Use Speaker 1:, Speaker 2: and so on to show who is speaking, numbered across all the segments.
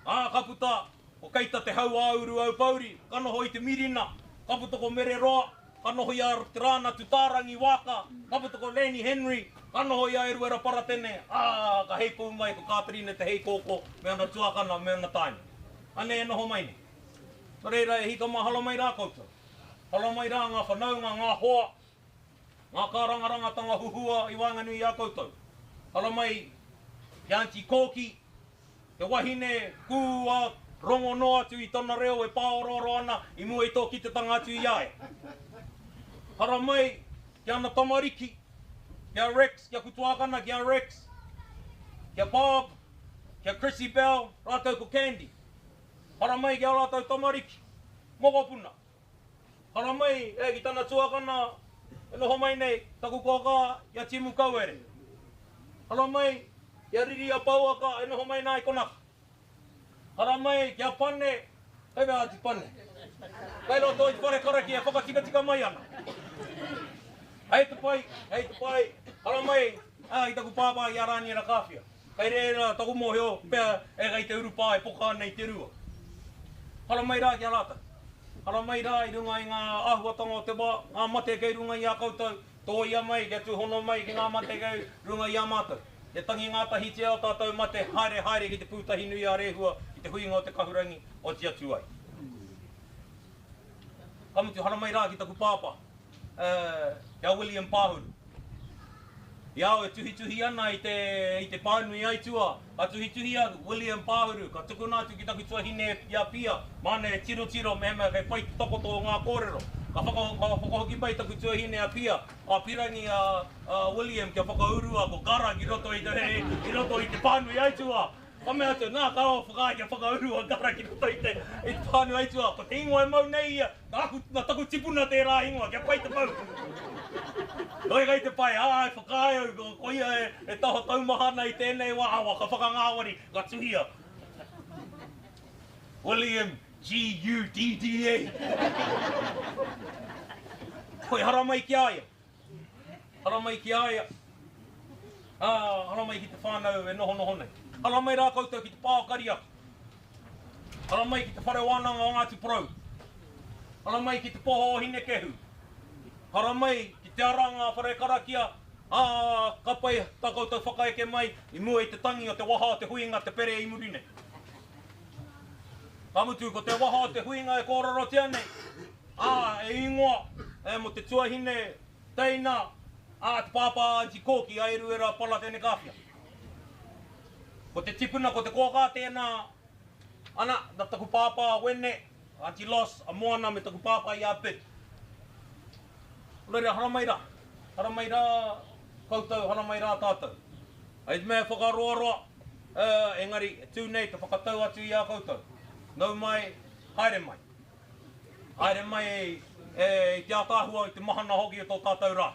Speaker 1: Ka puta, o keita te hau auru au pauri, ka noho i te mirina, ka puta ko mere roa, ka noho i a te rāna tutarangi waka, ka puta ko Lenny Henry, ka noho i a eruera paratene, ka hei pou mai ko Katerina te hei kōko, me ana tuakana, me ana taini. Ane e noho mai ne. So reira e hika mahalo mai rā koutou. Halo mai rā ngā whanaunga, ngā hoa, ngā kārangarangatanga huhua i Wainganui i a koutou. Halo mai i Auntie Koki, te wahine kua rongo no atu i tona reo e pāororo ana i mua i tō ki te tanga atu i ae. Hara mai ki ana Tamariki, kia Rex, kia Kutuakana, kia Rex, kia Bob, kia Chrissy Bell, rātou ko Candy. Hara mai kia rātou Tamariki, mokopuna. Hara mai ki tana tuakana, e noho mai nei, taku kōka, ia timu kauere. Hara mai kia Riri a Pauaka, e noho mai nā i konaka. Hara mai kia Pane, hei mea ati Pane. Kai roto i te whare karaki e whakatika mai ana. Hei te pai. Hara mai, i taku pāpā i arani era kawhia. Kai reira, taku mohio, pēr e gai te urupā e poka nei te rua. Hara mai rā kia rāta. Hara mai rā i runga i ngā ahuatanga o te wā, ngā mate kei runga i a koutou, tō ia mai, kia tūhono mai ki ngā mate kei runga i a mātou. Te tangi ngā tahi te ao tātou mate haere ki te pūtahi nui a rehua, i te huinga o te kahurangi o te atu ai. Kamutu hara mai rā ki taku pāpā, kia William Pāhuru. Iau e tuhi ana i te pānui aitua, ka tuhi a William Pāhuru, ka tuku nātu ki taku tuahine ia pia, mana e tiro mehema kei pai tokoto o ngā kōrero. Ka whakahoki pai taku tuahine a pia, a pirangi a William kia whakaurua ko gara ki roto i te pānui aitua. Ka mea atu, nā karo whakai kia whakaurua gara ki roto i te pānui aitua. Ko te ingoa e mau nei ia, nā taku tipuna te rā ingoa, kia pai te mau. Noi gai te pai, whakai au, ko ia e taho taumahana i tēnei wahawa, ka whakangāwari, ka tuhia. William G-U-D-D-A. Koi hara mai ki aia. Hara mai ki aia. Hara mai ki te whānau e noho nei. Hara mai rā koutou ki te pākari aku. Hara mai ki te whare wānanga o Ngāti Porou. Hara mai ki te poho o hine kehu. Hara mai ki te aranga whare karakia. Ka pai tā koutou whakaeke mai i mua i te tangi o te waha o te huinga te pere i muri nei. Kamutu, ko te waha o te huinga e kōrero tia nei. E ingoa, mo te tuahine, teina, te pāpā Auntie Koki, a eruera pala tēne kawhia. Ko te tipuna, ko te kōkā tēnā, ana, na taku pāpā wene, Auntie Los, a moana me taku pāpā i a pit. Reira, hara mai rā. Hara mai rā koutou, hara mai rā tātou. Ai te mea whakaroaroa, engari, tū nei, te whakatau atu i a koutou. Nau mai, haere mai. Haere mai e te ātāhua i te mahana hoki o tō tātou rā.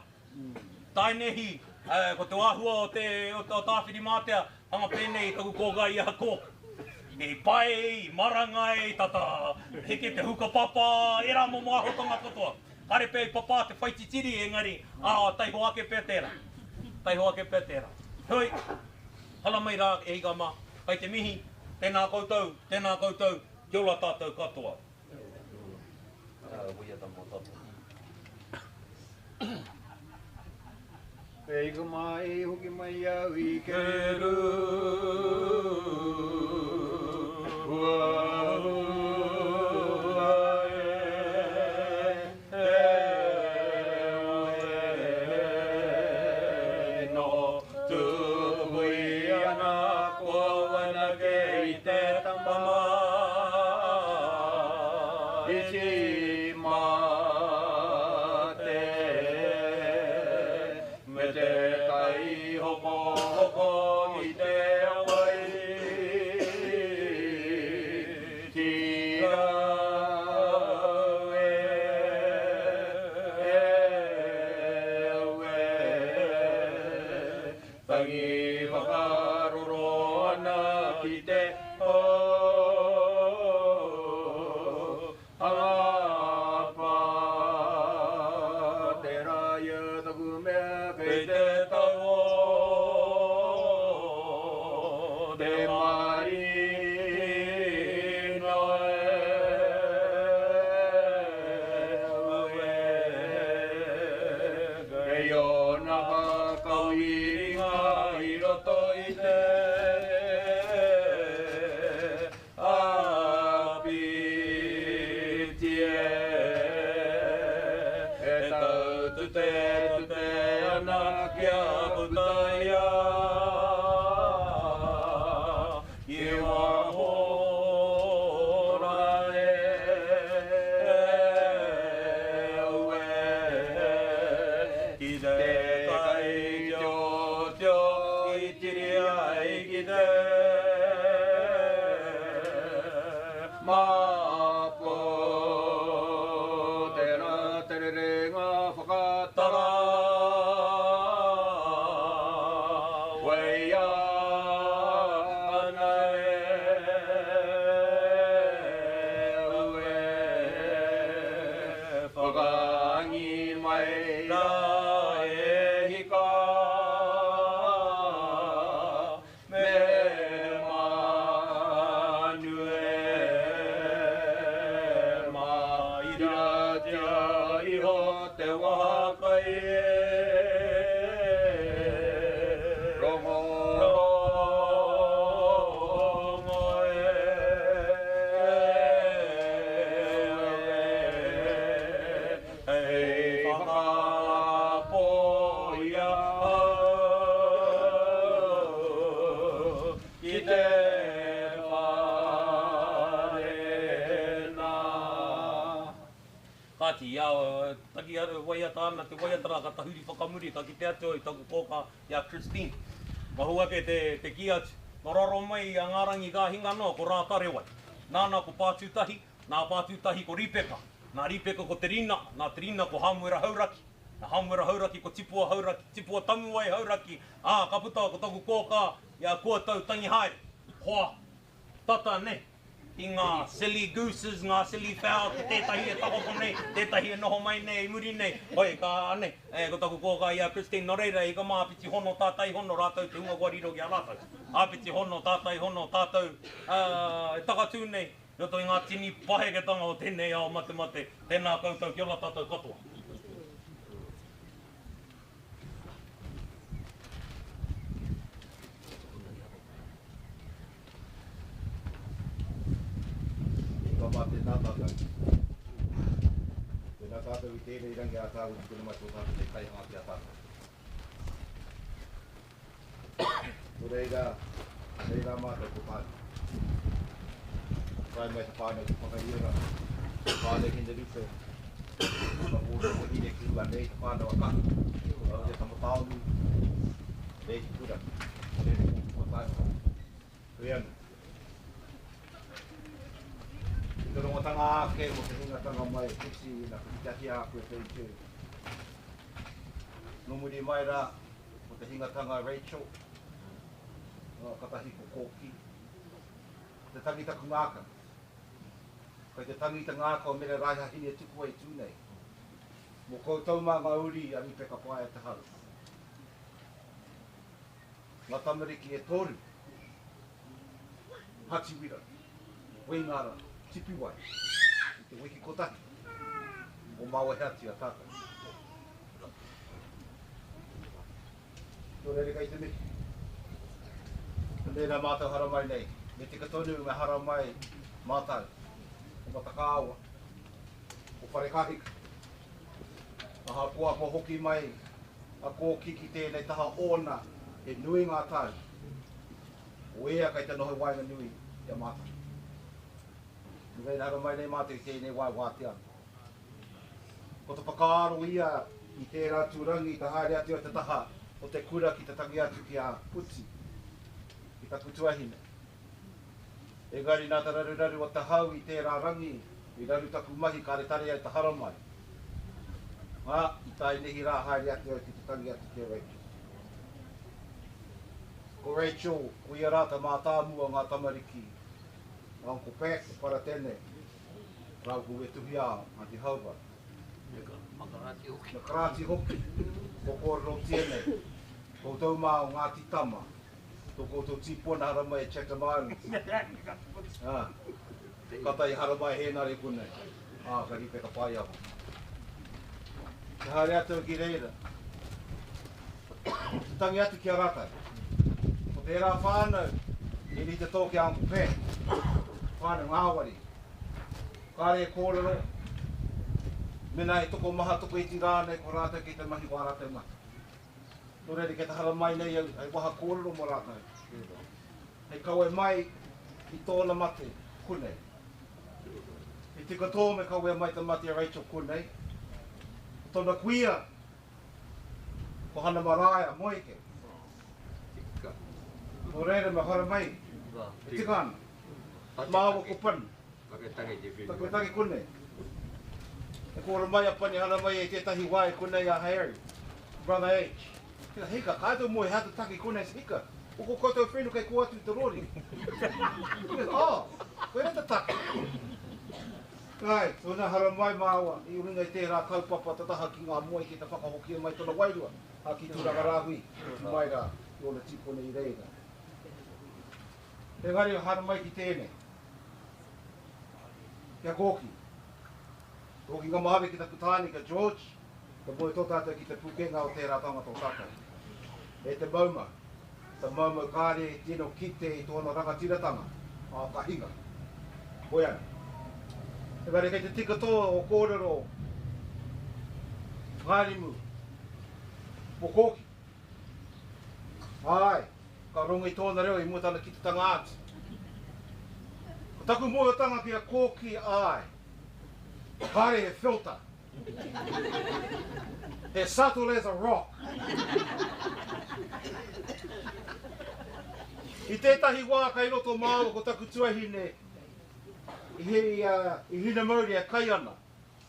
Speaker 1: Taenehi, ko te āhua o tāwhiri mātea, hanga pēnei taku kōgai i a kō. E pai, i marangai, tata, heke te hukapapa, era mo māhotanga kotoa. Kare pēi papa te whaititiri engari, taiho ake pē tērā. Taiho ake pē tērā. Hui, hala mai rā e higa mā, kai te mihi, tēnā koutou, kia ora tātou katoa.
Speaker 2: Pei ka mai hoki mai au i ke ru. No tu hui ana ko wana ke i te tamama. Tia tia iho te wakai e Rongo rongo e Hei whakapoia I te
Speaker 1: Kāti, ia, taki waia tāna, te waia tara ka tahuri whakamuri, ka ki te atu i taku kōka, ia Christine. Mahua ke te ki atu. Nō raro mai a ngārangi ka hinga noa ko rā tarewai. Nāna ko pātūtahi, nā pātūtahi ko ripeka. Nā ripeka ko te rina, nā te rina ko hamuera hauraki. Nā hamuera hauraki ko tipua hauraki, tipua tamuai hauraki. Ka puta ko taku kōka, ia kua tau tangi haere. Hoa, tata ne. I ngā silly gooses, ngā silly fowl, tētahi e tahoko nei, tētahi e noho mai nei, muri nei. Hoi, ka ane, ko taku kōka ia Christine, no reira, i ka māpiti hono tātai hono rātou te unga wariro ki a rātou. Āpiti hono tātai hono tātou, e takatū nei, roto i ngā tini paheketanga o tēnei ao mate mate, tēnā koutou ki ola tātou katoa.
Speaker 3: Mā tēnā tātou. Tēnā tātou I tēnei rangi a tāu I kuna mai tō tātou te kaihanga ki a tātou. Tō reira mātou ko tātou. Rai mai te pānei te whakaiura. Pānei ki te rupe. Whakōra ko hine ki ua nei te pānei wa kaka. Te tamotaonu. Nei ki kura. Nei ki kua tātou. Kui anu. I te rongotanga ake mo te hingatanga mai e kisi na kutaki aku e tei. Numuri mai rā mo te hingatanga Rachel. Katahi ko kōki. Te tangita ku ngāka. Kai te tangita ngāka o mele raiha hini e tuku ai tūnei. Mo koutou mā ngā uri a mi peka pai te haru. Ngā tamariki e toru. Hatiwira. Waingara. Tipi wai, I te wiki kotahi, o maua hati a tātou. Tō rere kai te miki. Tēnā mātou haramai nei, me te katonu me haramai mātou, o matakāua, o wharekahika. Aha kua ko hoki mai, a kō kiki tēnei taha ona, e nui ngā tau. O ea kai te noho wainga nui, ia mātou. Ngai nara mai nei mātou I tēnei wai wātia. Ko te whakaaro ia I tērā tūrangi te haere atu o te taha o te kura ki te tangi atu ki a puti. Ki taku tuahine. Engari nā te raruraru o te hau I tērā rangi I raru taku mahi ka re tare ai te haramai. I tai nehi rā haere atu o ki te tangi atu ki a Rachel. Ko Rachel, ko ia rā te mātāmua ngā tamariki. Ngā ko pēk, para tēne, rau ko e tuhi a, a te hauwa. Makarati hoki, ko kōrero tēne, ko tau mā o ngā titama, ko koutou tīpona haramai e Chatham Katai haramai hēnare kunei, ka ripe ka pai awa. Te haere atu ki reira, te tangi atu ki a ratai, ko tērā whānau, ni te tōke a ngō pēk. Whānau ngāwari. Kāre e kōrero. Mena e toko maha toko iti rānei ko rātou ki te mahi wā rātou mata. Tō rere ke te hara mai nei au, hei waha kōrero mo rātou. Hei kau e mai I tōna mate kunei. I tika tō me kau e mai te mate a Rachel kunei. Tōna kuia. Ko hana maraia moike. Tō rere me hara mai. E tika ana. Māua ko pan. Tako e tangi kunei. E kōra mai a pani hana mai e tētahi wai kunei a Harry. Brother H. Tika hika, kātou mo e hata taki kunei se hika. O ko koutou whenu kai kua atu te rori. Koe reta taki. Kai, tōna hara mai māua. I uringa I tērā kaupapa tataha ki ngā moe ki te whakahokia mai tōna wairua. A ki tūranga rāhui. Mai rā, I ona tipone I reira. Engari hara mai ki tēnei. Kia kōki. Ko ki ngā mahawe ki taku tāni ka George, ka moe tō tātou ki te pukenga o tērā tanga tō tātou. E te mauma, ta mauma kāre tino kite i tōna rangatiratanga, a ka hinga. Koe ana. E ware kei te tika tō o kōrero, ngārimu, mo kōki. Ai, ka ronga i tōna reo i mua tana ki te tanga atu. Ko taku moe o tanga ki a kōki ai, kāre he filter. He subtle as a rock. I tētahi wā kai roto māua ko taku tuahine i hina mauri a kai ana.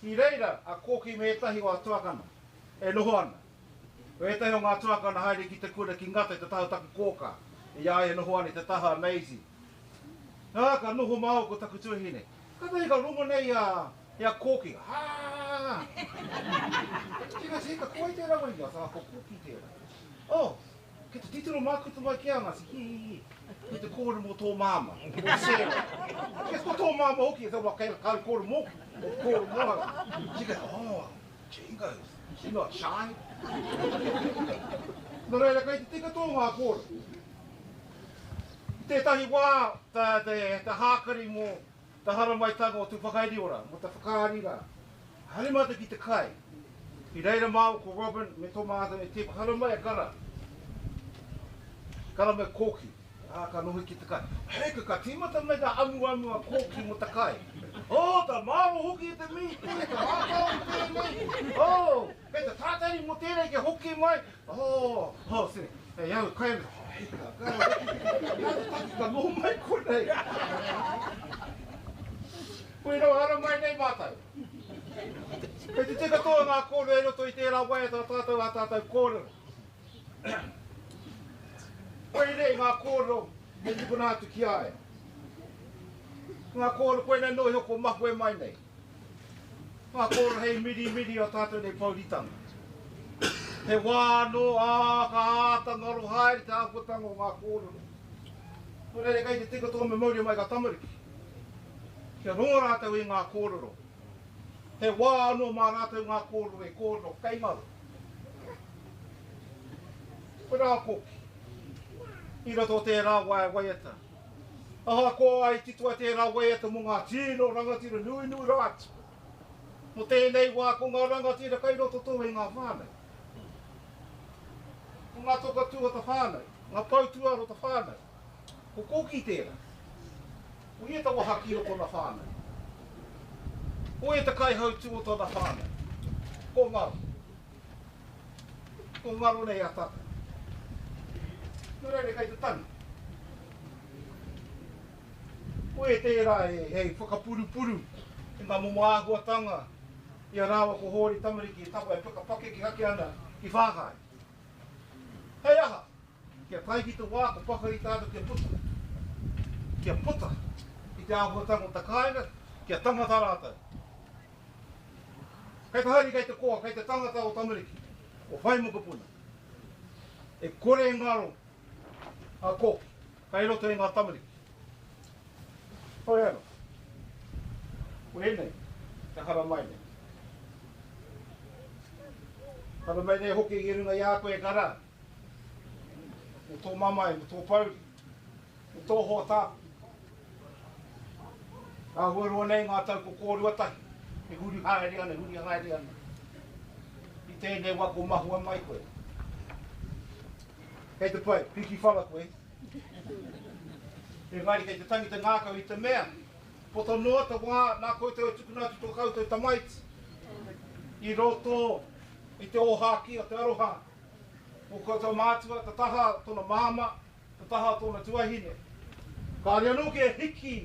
Speaker 3: I reira a kōki me etahi o a tuakana, e noho ana. O etahi o ngā tuakana haere ki te kura ki ngata i te taha taku kōka. I ai e noho ana i te taha amazing. Nā ka noho māua ko taku tuahine. Katai ka rongo nei a kōki. Haa! Tika seka koe te rawa inga, sa ko kōki tērā. Oh! Ke te titiro mākuta mai ki anga, si hi. Ke te kōre mo tō māma. O sēra. Ke ko tō māma hoki, e tau kai kōre mo. O kōre mo. She goes, oh, jingos. She's not shy. Nō reira, kai te tika tō ngā kōre. Tētahi wā, te hākari mo, te hara mai tanga o tu whakairi ora, mo te whakaarira. Hare mata ki te kai. I reira māu ko Robin, me tō māta me te hara mai a kara. Kara me kōki, ka nohi ki te kai. Heka ka tīmata me ta amu a kōki mo ta kai. Oh, ta māro hoki e te mi, ta rākau te mi. Oh, kei te tātari mo tērei ke hoki mai. Oh, se, e iau kai me, heka, iau taki ka noho mai konei. Koe rau hara mai nei mātai. Kei te tika toa ngā kōrero e roto i tērā wai a tātou kōrero. Koe rei ngā kōrero me tukuna atu ki ae. Ngā kōrero koe nei noi hoko mahu e mai nei. Ngā kōrero hei miri o tātou nei pauritanga. He wāno ka ātanga ro haere te āputanga o ngā kōrero. Koe rei kei te tika toa me mauri mai ka tamariki. Kia ronga rātou i ngā kōrero. He wāno mā rātou ngā kōrero e kōrero kei maru. Koe rā kōki. I roto tērā waiata. Aha ko ai titua tērā waiata mo ngā tino rangatira nui rātu. Mo tēnei wā ko ngā rangatira kai roto tō i ngā whānei. Ko ngā toka tua ta whānei, ngā pautua ro ta whānei. Ko kōki tērā. Ko ia tawa haki o tōna whānei. Ko ia ta kai hau tu o tōna whānei. Ko ngaro. Ko ngaro nei a taka. Nō reire kei te tani. Koe tērā hei whakapuru, e ngā momo āhuatanga, i a rāwa ko hōri tamariki, e tawa e whakapake ki hake ana, ki whākai. Hei aha, kia tai ki te wā, ko pakari tātou kia puta. Kia puta, i te āhuatanga o takaina, kia tangata rātou. Kei te hari kei te koa, kei te tangata o tamariki, o whai mokapuna. E kore ngaro, a kōki, kai roto i ngā tamariki. Hoi ano. Koe nei, te hara mai nei. Hara mai nei hoki i runga i a koe kara. Mo tō mamai, mo tō pauri, mo tō hoa tāpu. Ka huarua nei ngā tau ko kōrua tahi. E huri haere ana, huri haere ana. I tēnei wako mahua mai koe. Kei te pai, piki whala koe. E ngāri kei te tangi te ngākau i te mea. Poto noa ta wā, nā koutou e tukunatu tō koutou tamaiti. I roto, i te ohaki o te aroha. O koutou mātua, ta taha tōna māma, ta taha tōna tuahine. Ka rea no ke hiki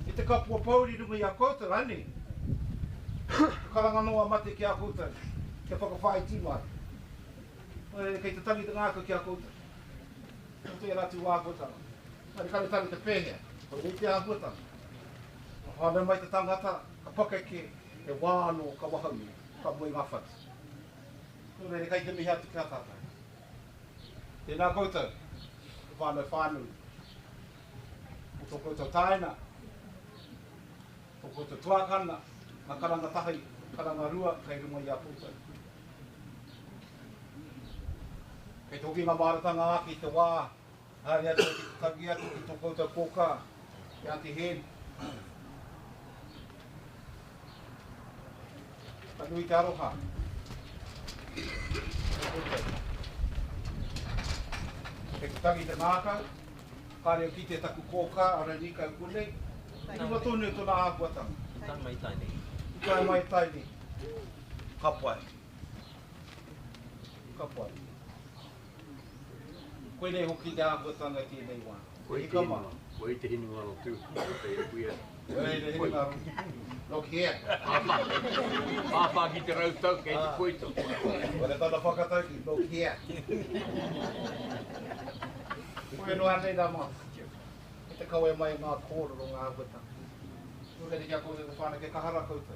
Speaker 3: i te kapua pauri runga i a koutou, ani. Karanga noa mate ki a koutou, ke whakawhai tīmai. Kei te tangi te ngākau ki a koutou. Koutou e rātu wā koutou. Mari kare tari te pēhea, o rei te āhuatanga. Hāna mai te tangata, ka pakeke, e wāno ka wahau, ka mui ngā whatu. Nō rei kei te mihi atu ki a tātai. Tēnā koutou, wānau whānui. O tō koutou tāina, o koutou tuakana, Ngā karanga tahi, karanga rua, kei runga i a pūtai. Kei toki ngā māratanga aki te wā, hāni atu ki te tangi atu ki tō koutou kōkā, ki Auntie Hen. Anui te aroha. Kei te tangi te ngākau, kāre o ki te taku kōkā, ara ni kau kunei, rima tonu tōna āpuatanga.
Speaker 1: Tai mai taini.
Speaker 3: Tai mai taini. Kapai. Kapai. Koe nei hoki te āpuatanga tēnei wā.
Speaker 2: Koe te hinu ngaro tū, te kuia.
Speaker 3: Koe te hinu ngaro. Look here.
Speaker 2: Pāpā ki te rautau, kei te koito.
Speaker 3: Wale tāna whakatauki, look here. Koe no anei nā mā. E te kaue mai ngā kōrero ngā āpuatanga. Nō kia koutou te whāna ke kahara koutou.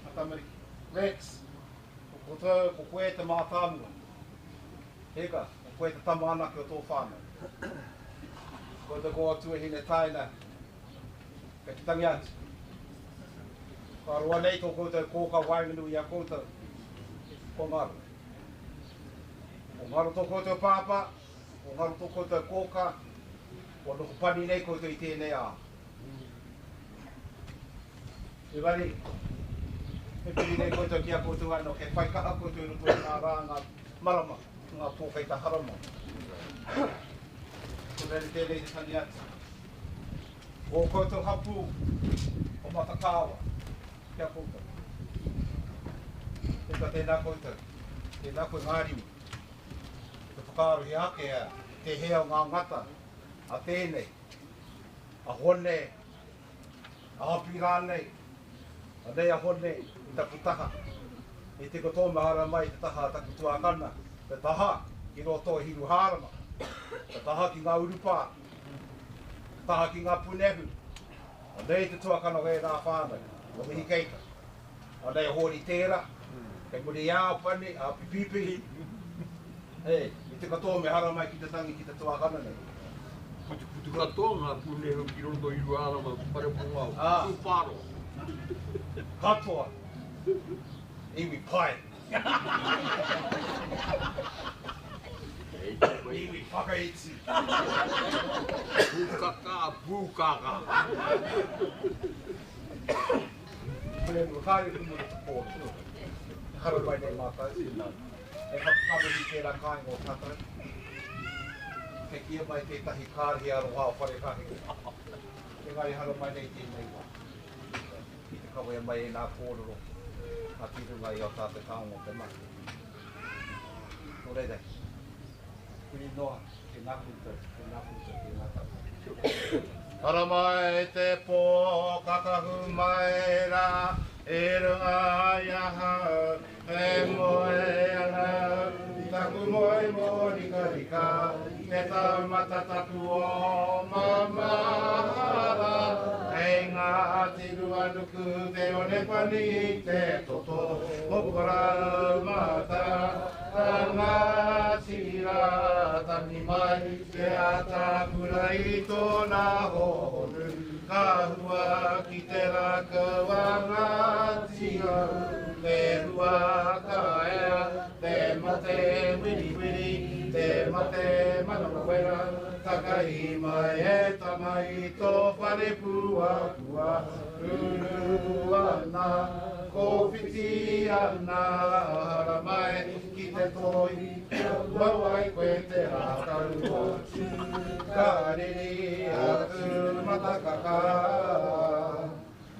Speaker 3: Nā tamariki. Rex, ko koutou, ko koe te mātāmua. Heka, ko koe te tama anake o tō whāna. Koutou ko atua hine taina. Ka ki tangi atu. Ka roa nei tō koutou kōka waimenu i a koutou. Ko ngaro. Ko ngaro tō koutou pāpā. Ko ngaro tō koutou kōka. Ko noho pani nei koutou i tēnei ā. E wari, e piri nei koutou ki a koutou anō, ke whaikaha koutou i roto i ngā rā, ngā marama, ngā pōkaita harama. Ko rere tēnei te tani atu. O koutou hapu, o matakāwa, ki a koutou. Teka tēnā koutou, tēnā koe ngārimu. Te whakaaro hi ake a, te hea o ngā ngata, a tēnei, a hone, a api rānei, a nei a hone i taku taha. E te koto mahara mai te taha a taku tuakana. Te taha ki roto i hiru hārama. Te taha ki ngā urupā. Te taha ki ngā punehu. A nei te tuakana rei rā whānau. O mihi keita. A nei a hori tēra. Kei muri ia o pani, a pipipi. Hei, i te koto mahara mai ki te tangi ki te tuakana nei.
Speaker 2: Putu katoa ngā punehu ki roto i ruārama parepungau. Tūparo.
Speaker 3: Katoa. Iwi pai. Iwi whakaiti.
Speaker 2: Pūkaka.
Speaker 3: Mene nua kāre kumura te pōru. Hara mai nei mātai. E whakakamari tērā kāingo tātou. Ke kia mai tētahi kāri aro wā whare kahi. Engari hara mai nei tēnei wā. Ki te kawea mai e nā kōrero. Nā tirunga i o tātou kāongo te mai. Nō reidei. Kuri noa, te nā koutou, te nā koutou, te nā tātou. Hara mai te pō, kakahu mai rā, e runga i aha, e moe ana, taku moe mo rika rika, te taumata taku o mamahara, hei ngā tiru anuku te one pani te toto, hokora mata, ngā tira tani mai, te atakura i tōna honu, ka hua ki te rakawa ngā tira, te hua ka ea, te mate wiri wiri, te mate manawera, takai mai e tamai tō whare pua pua, uru ana, kōwhiti ana, hara mai ki te toi, wawai koe te rākaru atu, ka riri atu matakaka.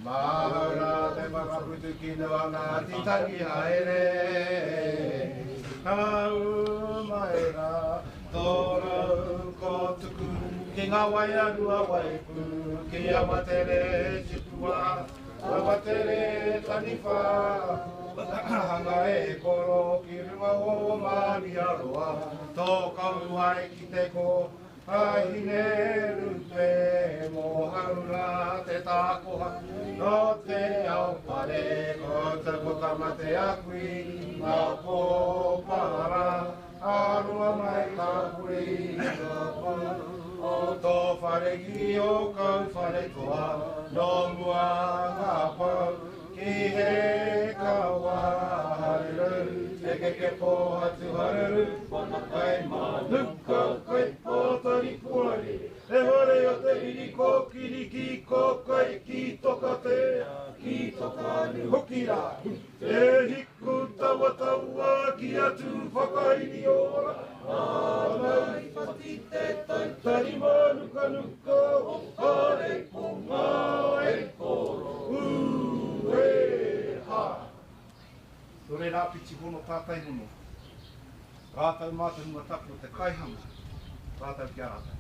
Speaker 3: Mahara te whakaputu ki noa ngā titangi haere, kau mai rā, tōrau ko tuku, ki ngā wai arua waipu, ki awa tere tipua, awa tere taniwha, hanga e koro ki runga o mani aroa, tō kau ai ki te ko, hine rupe mo harura te tākoha, no te au pare, ko te kotama te akui, ngā pōpara, arua mai ka pui, o tō whare ki o kau whare toa, no mua ngā pau, ki pō hatu hararu, whakakai manuka, kai pātari puare. E hore o te iriko, kiriki, kokai, ki toka te, ki toka anu hoki rā. E hiku tawa taua ki atu whakaini ora. Ānai pati te tautari manuka nuka, o hare ko ngā e koro. Ha! Tore rā piti hono tātai hono. Rātau mātu hunga tapu te kaihanga. Rātau ki ārātai.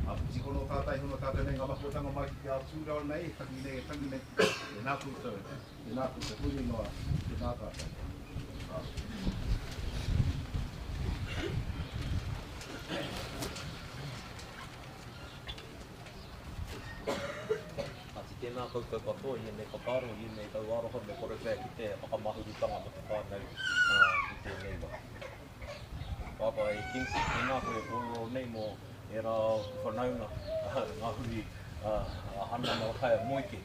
Speaker 3: A piti hono tātai hono tātai nei ngā mahotanga mai ki a tūrau nei, tangi nei, tangi nei. E nā kūtau. E nā kūtau. Huri noa. E nā tātai.
Speaker 1: Tēnā koutou katoa, i nei whakaro, i nei tau aroha me kore pēr ki te whakamahurutanga mo te whānau ki tēnei wā. Pāpa e Kingsley, tēnā koe koro nei mo e rā whanaunga ngā huri hana no kai moike.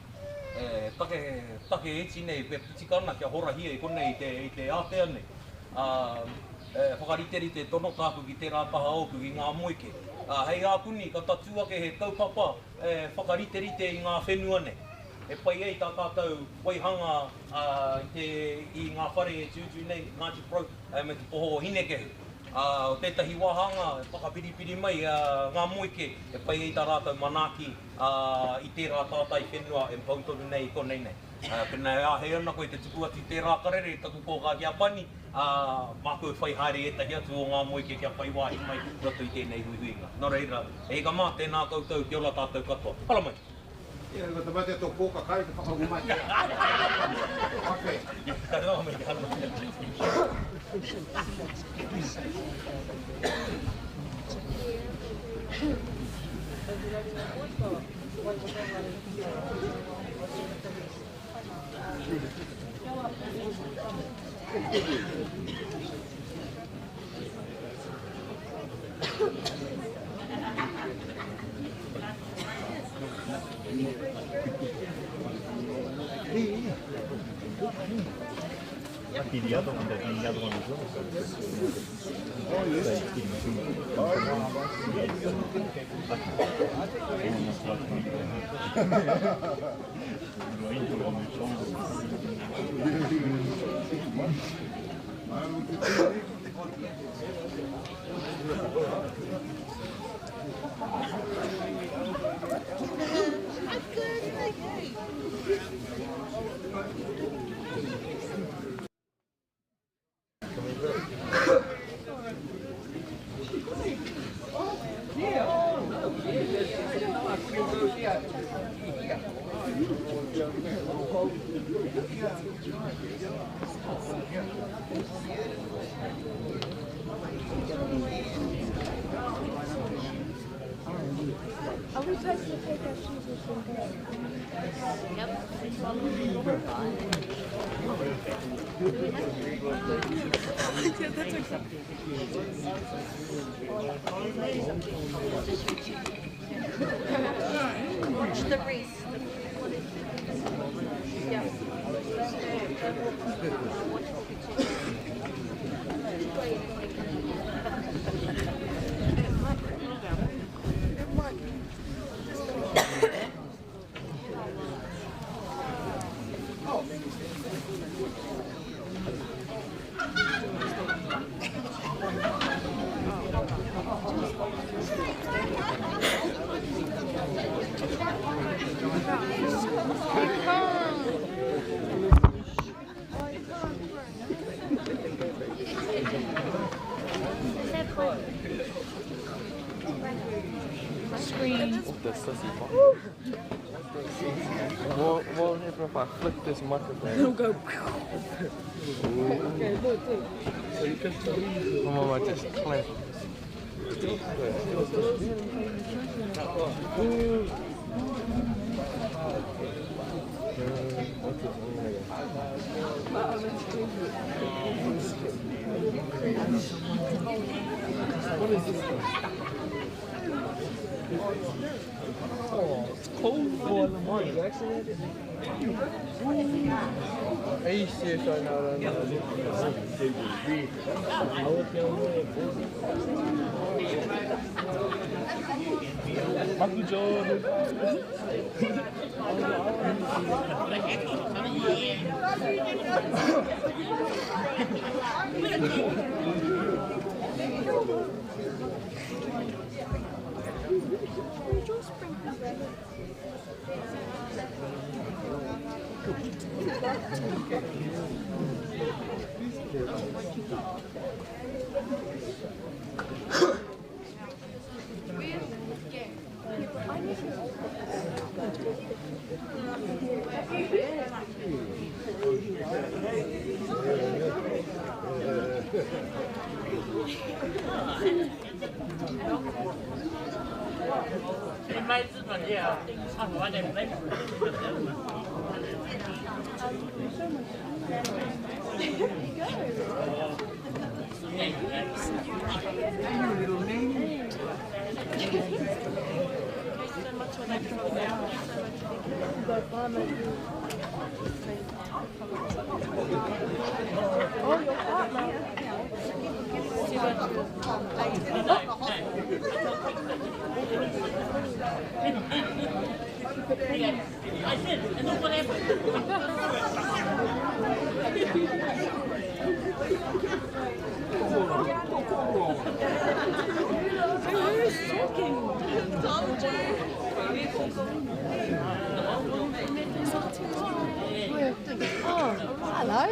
Speaker 1: Take eti nei, pe pitikana kia hora hia i konei i te ātea nei. Whakariterite tono tāku ki te rātaha oku i ngā moike. Hei āpuni, ka tatuake he taupapa whakariterite i ngā whenua nei. E pai ei tā tātou waihanga i ngā whare e tūtū nei, Ngāti Pro, me te poho hinekehu. O tētahi wahanga, whakapiripiri mai ngā moike, e pai ei tā rātou manaki i tērā tātai whenua e mpautonu nei i konei nei. Pena he ana koe te tuku atu tērā karere, taku pōkā kia pani, māku whai haere e tahi atu o ngā moike kia whai wāhi mai roto i tēnei huihuinga. Nō reira, e ka mā tēnā koutou, kia ora tātou katoa. Hala mai!
Speaker 3: Ia, te mate tō pōka kai te whakaungu mai. Ok.
Speaker 1: Ka rā mai, hala mai.
Speaker 2: Affiliato quando è cambiato con il gioco. Lo intro come il
Speaker 4: Are we supposed to take our shoes or something? Yep. That's accepted. Watch the race. Yeah.
Speaker 5: We'll hit if I flick this microphone.
Speaker 4: It'll go.
Speaker 5: Okay, look. So you can tell me. My mama just clamped. What is this? Oh, cold for Lamar Jackson. Are you serious right now? Michael Jordan.
Speaker 6: I did, and look what happened.
Speaker 4: Who's talking? Oh, hello.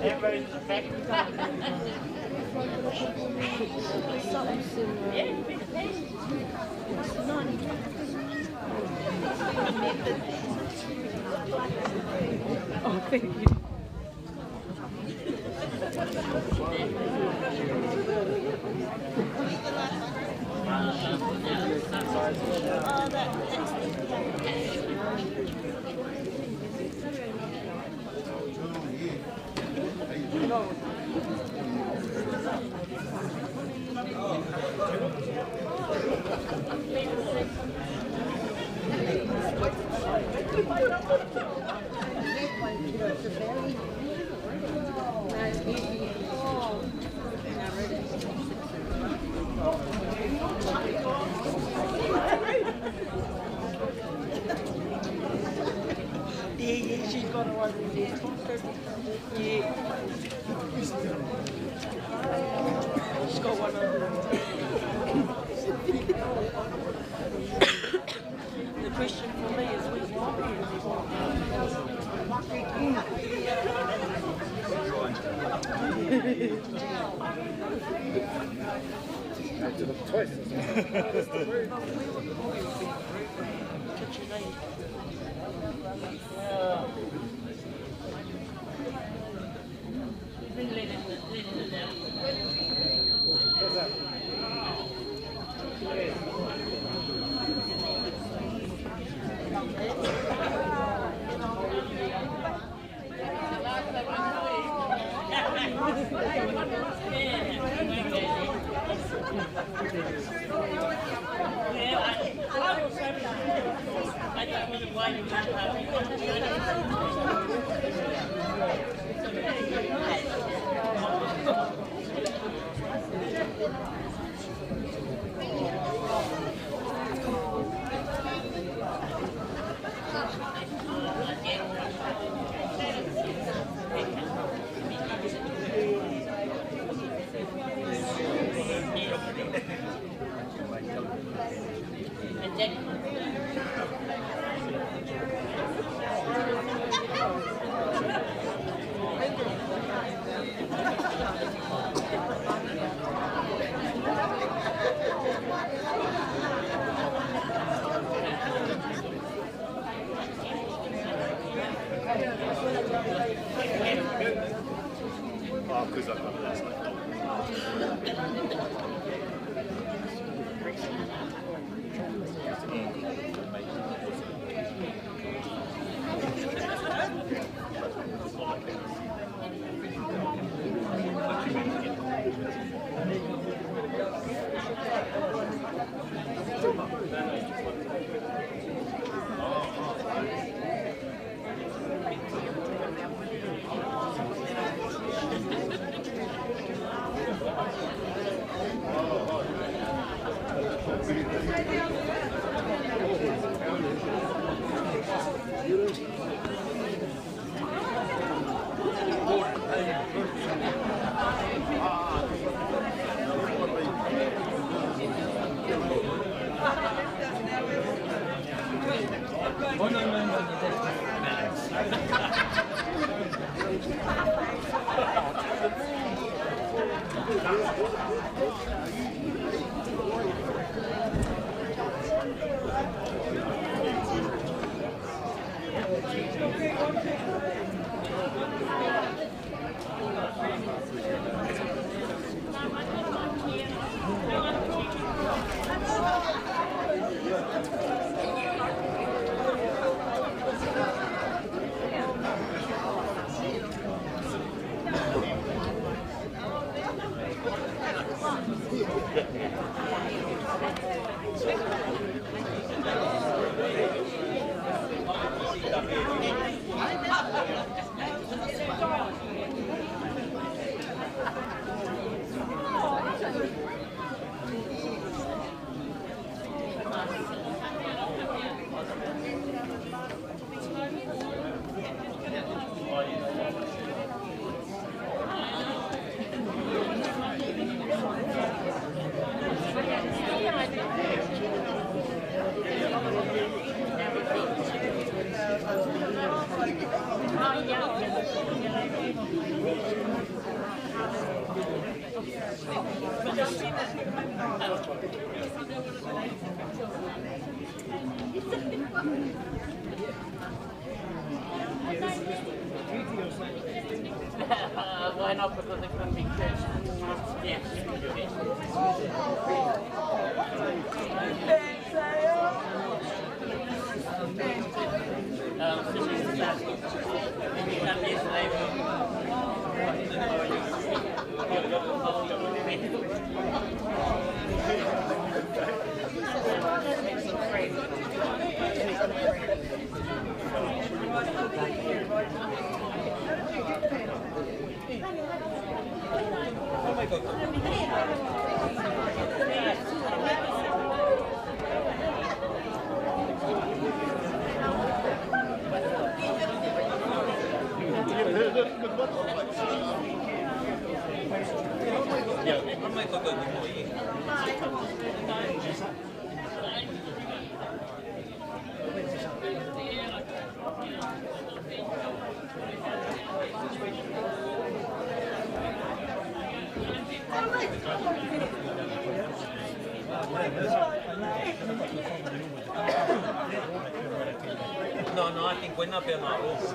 Speaker 6: Everybody's affected.
Speaker 4: Oh, thank you.
Speaker 6: Yeah, she's got a one. Yeah. She's got one The question for me is where's
Speaker 7: Why not? Because it's going to be good. Yes.
Speaker 1: No, I think we're not being our rules.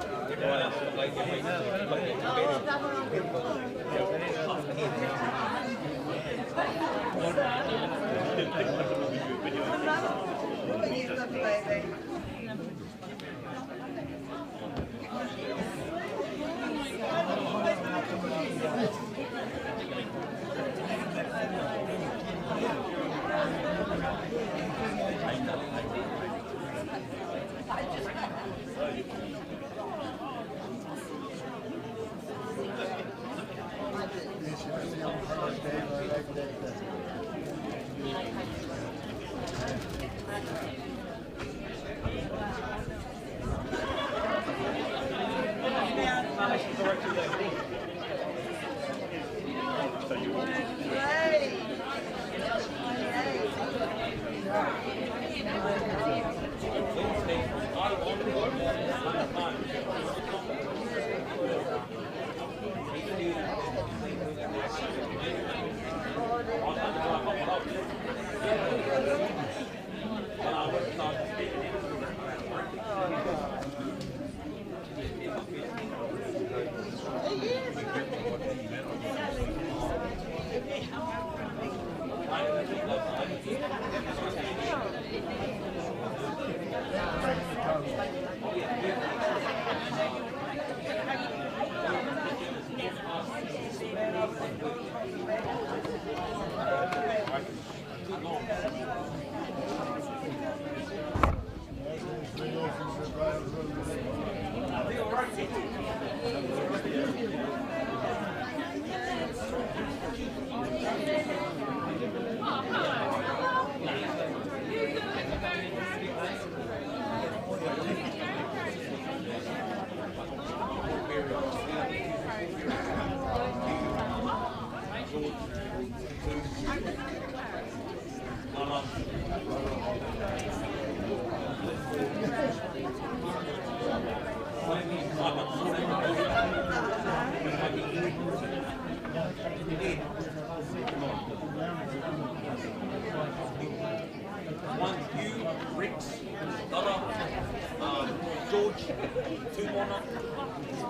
Speaker 1: George, 2 mana,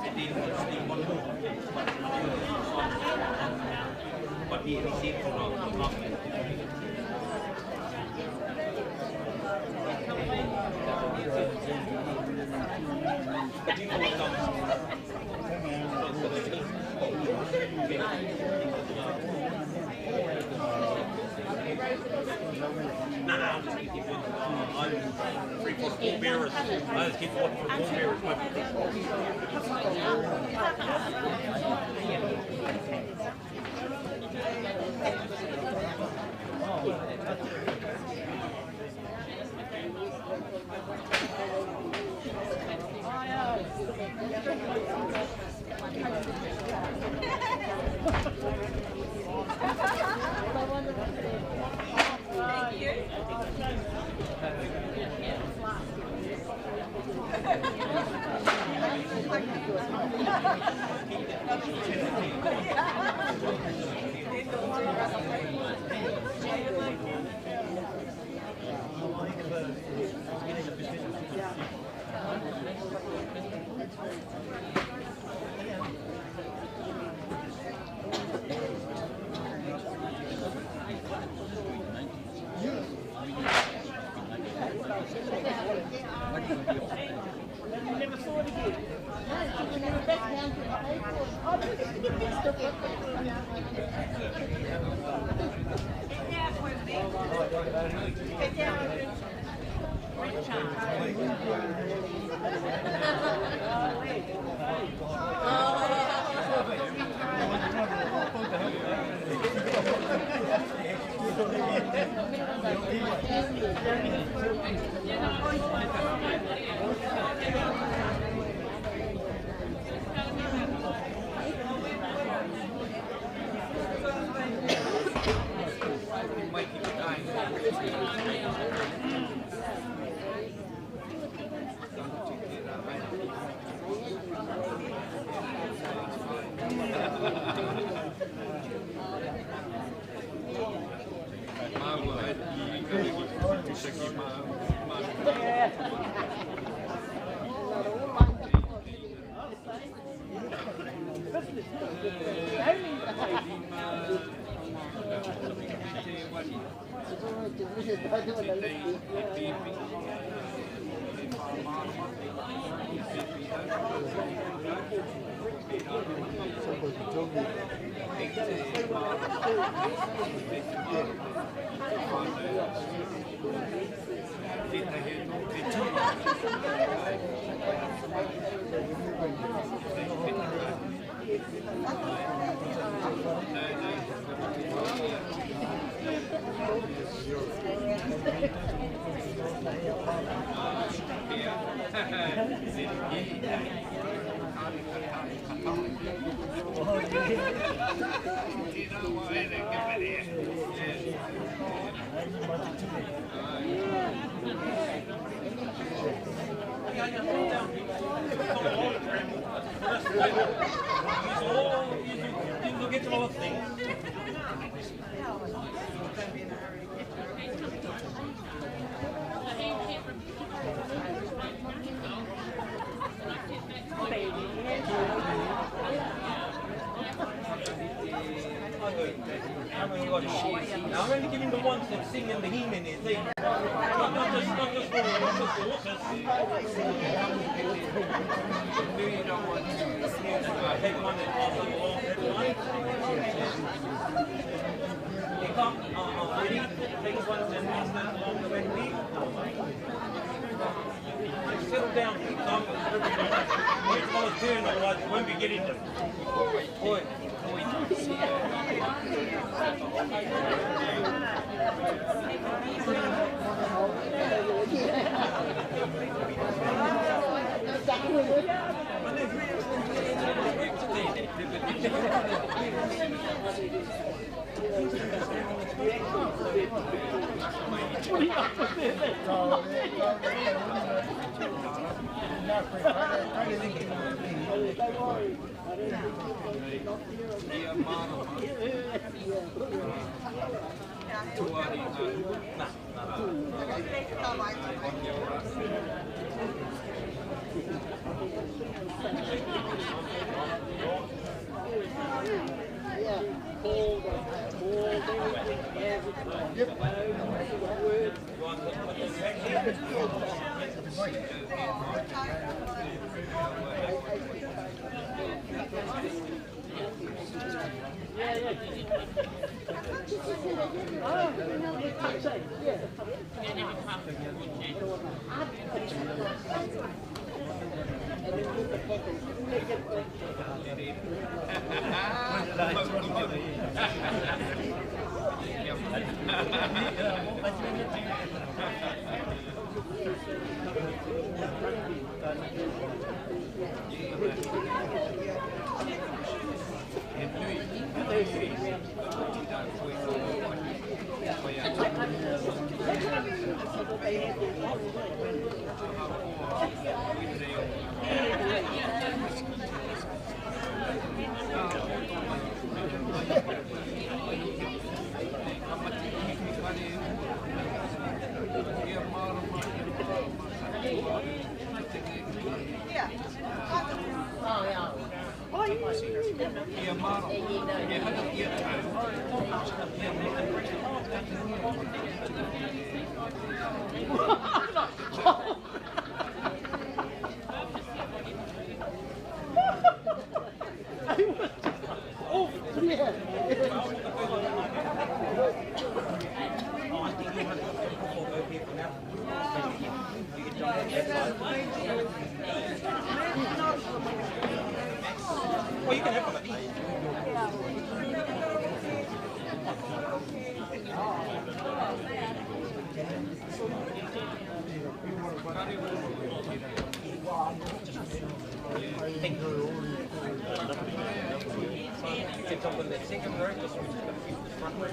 Speaker 1: and then Steve 1 more. But he said for but you know what comes? No, I'm just going to keep it. I'm 3/4 ball bearers. I just keep watching for ball bearers. I'm only giving the ones that sing in the hymn in it. Not just for authors. Take one and pass them along everyone. They come, ready, take one and pass them along the way to leave. Settle down, wait for his turn, otherwise we won't be getting them. Oi. Well, you can have one of these. It's open the second verse, just which is going to be the front way.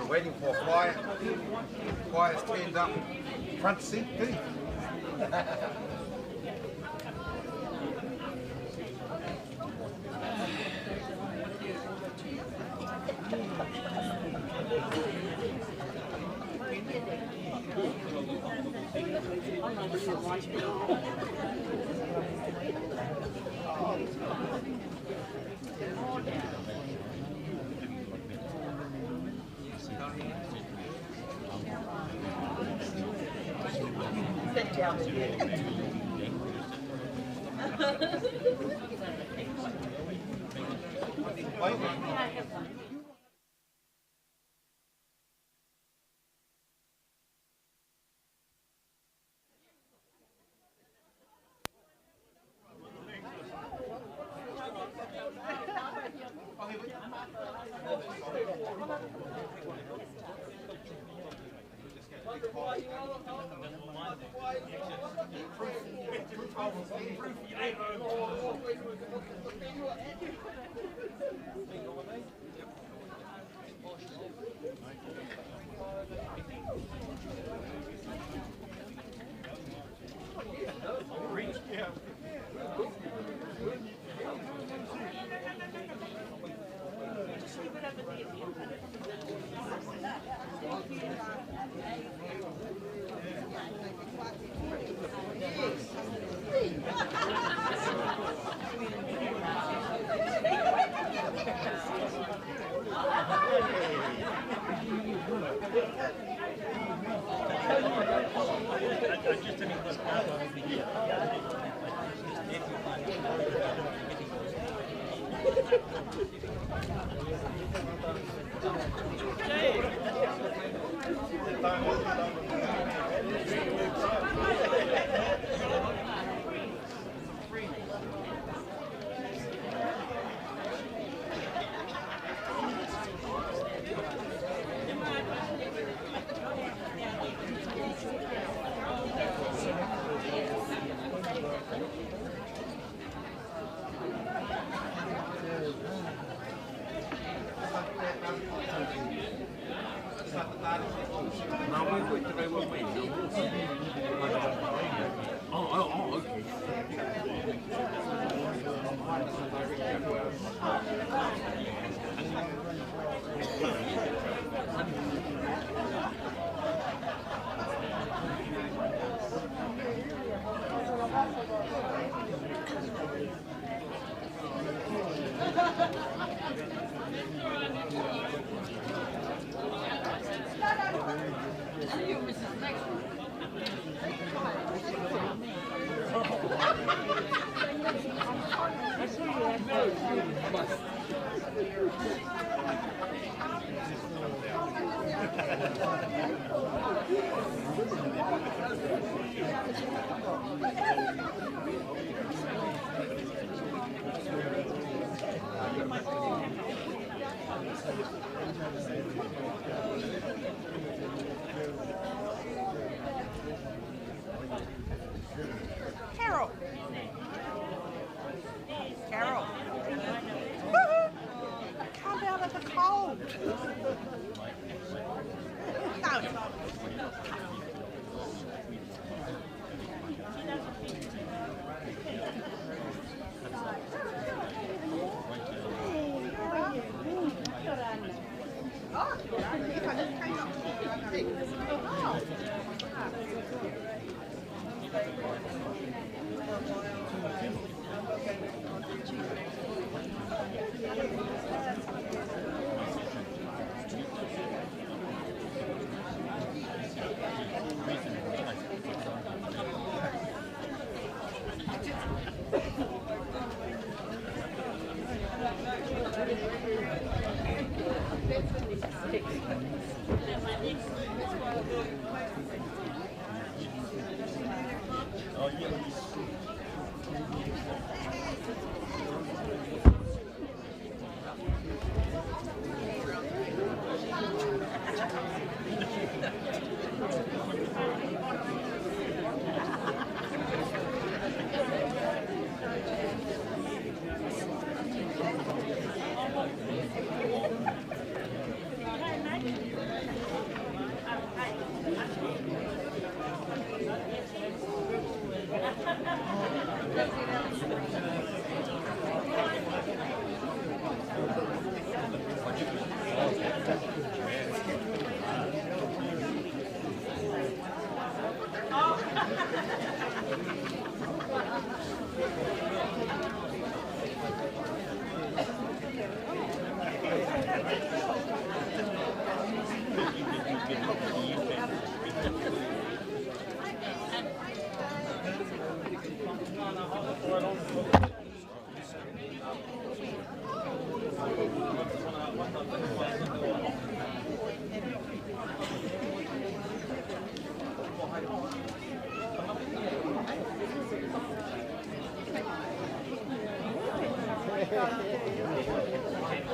Speaker 3: Waiting for a choir. Choir stand up front seat, do you?
Speaker 8: Carol. Carol. Come out of the cold. No.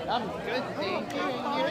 Speaker 5: I'm good, thank you.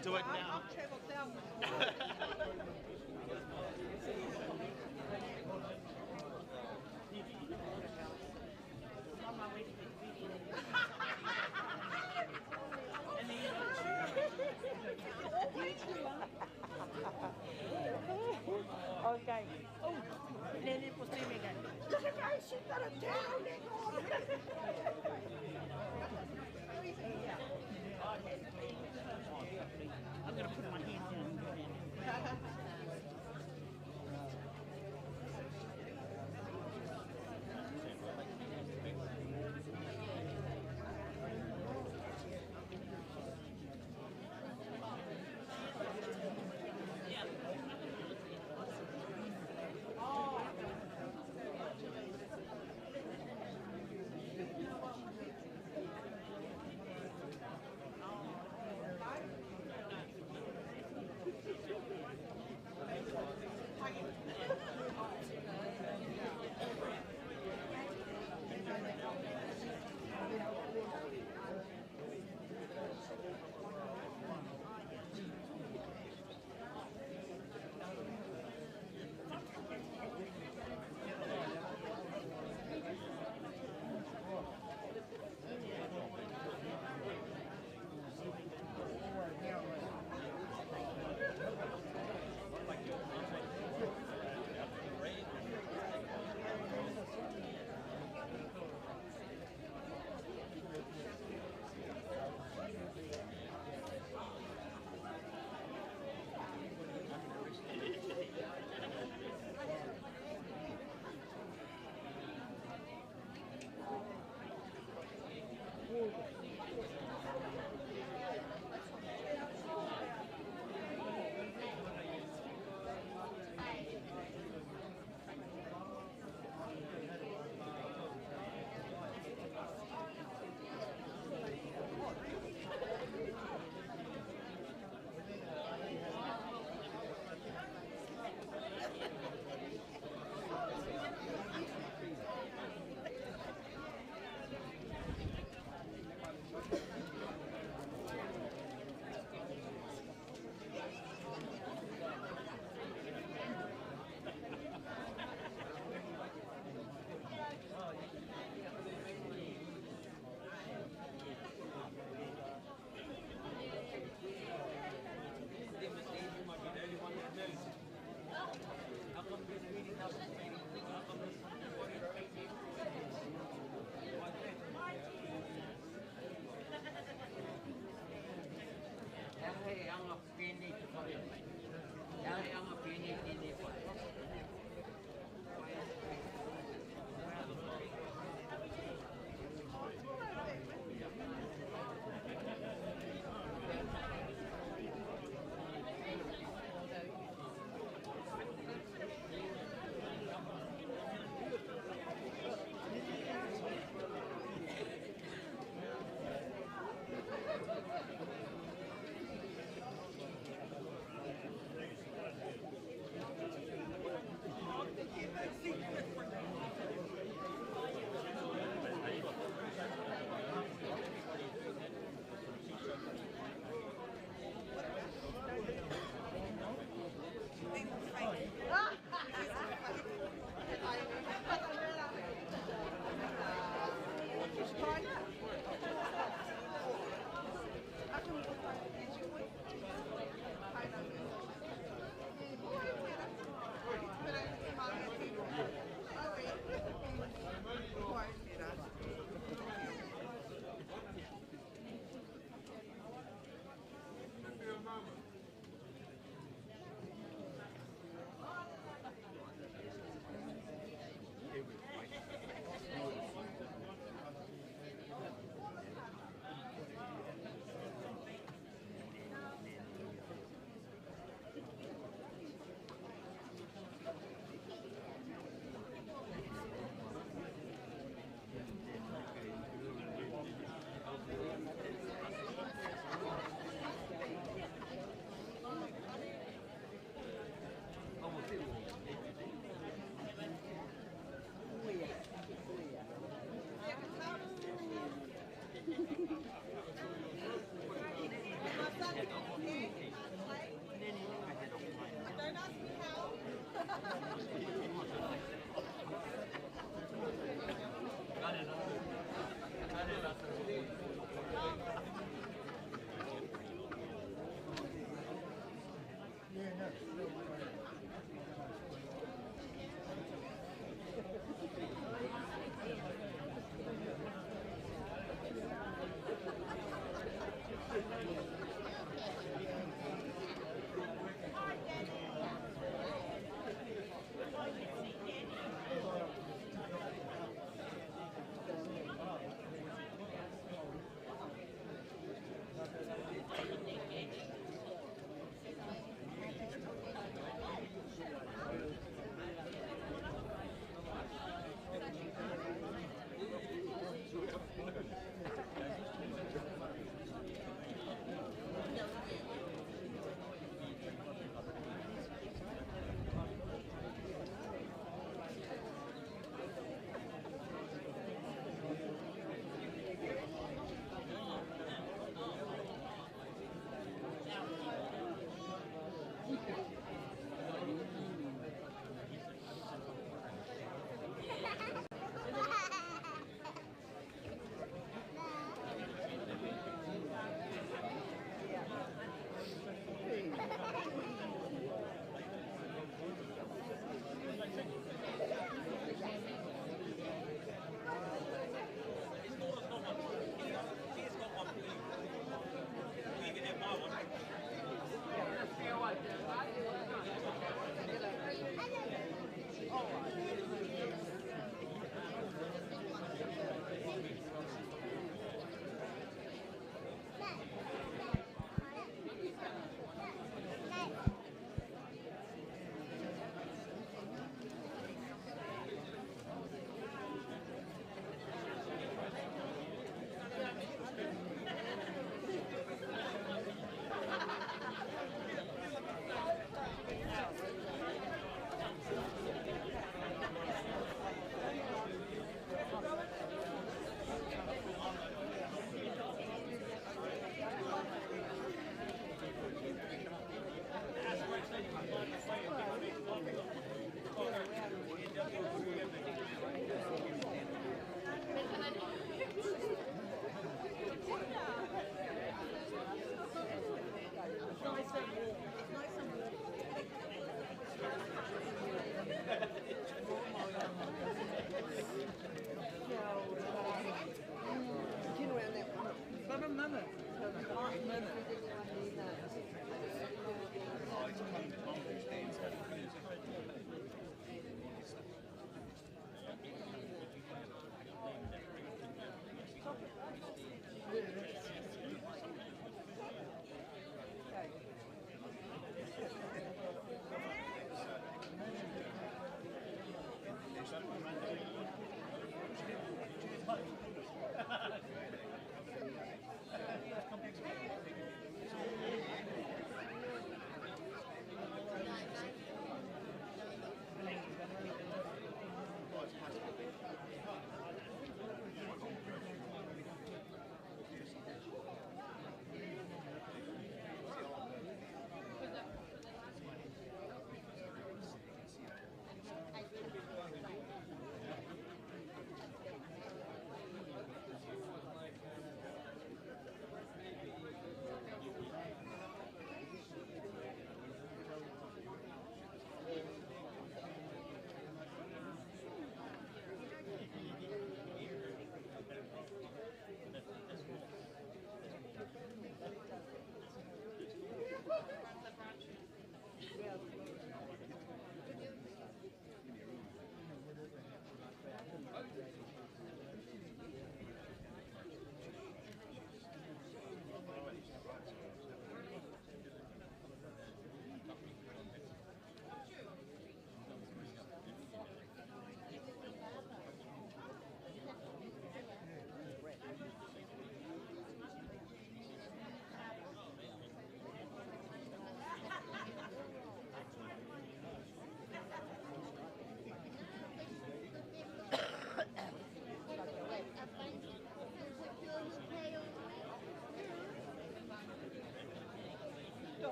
Speaker 2: Do it now.
Speaker 6: Okay. Oh, nene posible kan. I'm gonna put my hand down.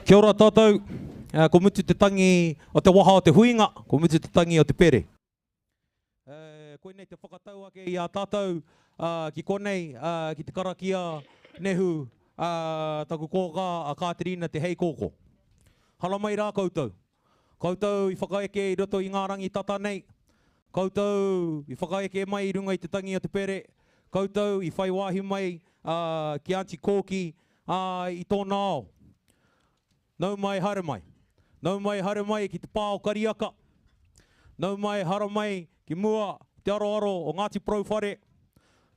Speaker 1: Kia ora tātou, ko mutu te tangi o te waha o te huinga, ko mutu te tangi o te pere. Koe nei te whakatau ake i a tātou, ki konei, ki te karakia nehu, taku kōka a Katerina te hei kōko. Hala mai rā koutou. Koutou i whakaeke i roto i ngā rangi tata nei. Koutou i whakaeke mai i runga i te tangi o te pere. Koutou i whai wāhi mai ki Auntie Kōki i tōna ao. Nau mai hara mai. Nau mai hara mai ki te pā o Kariaka. Nau mai hara mai ki mua te aroaro o Ngāti Prauwhare.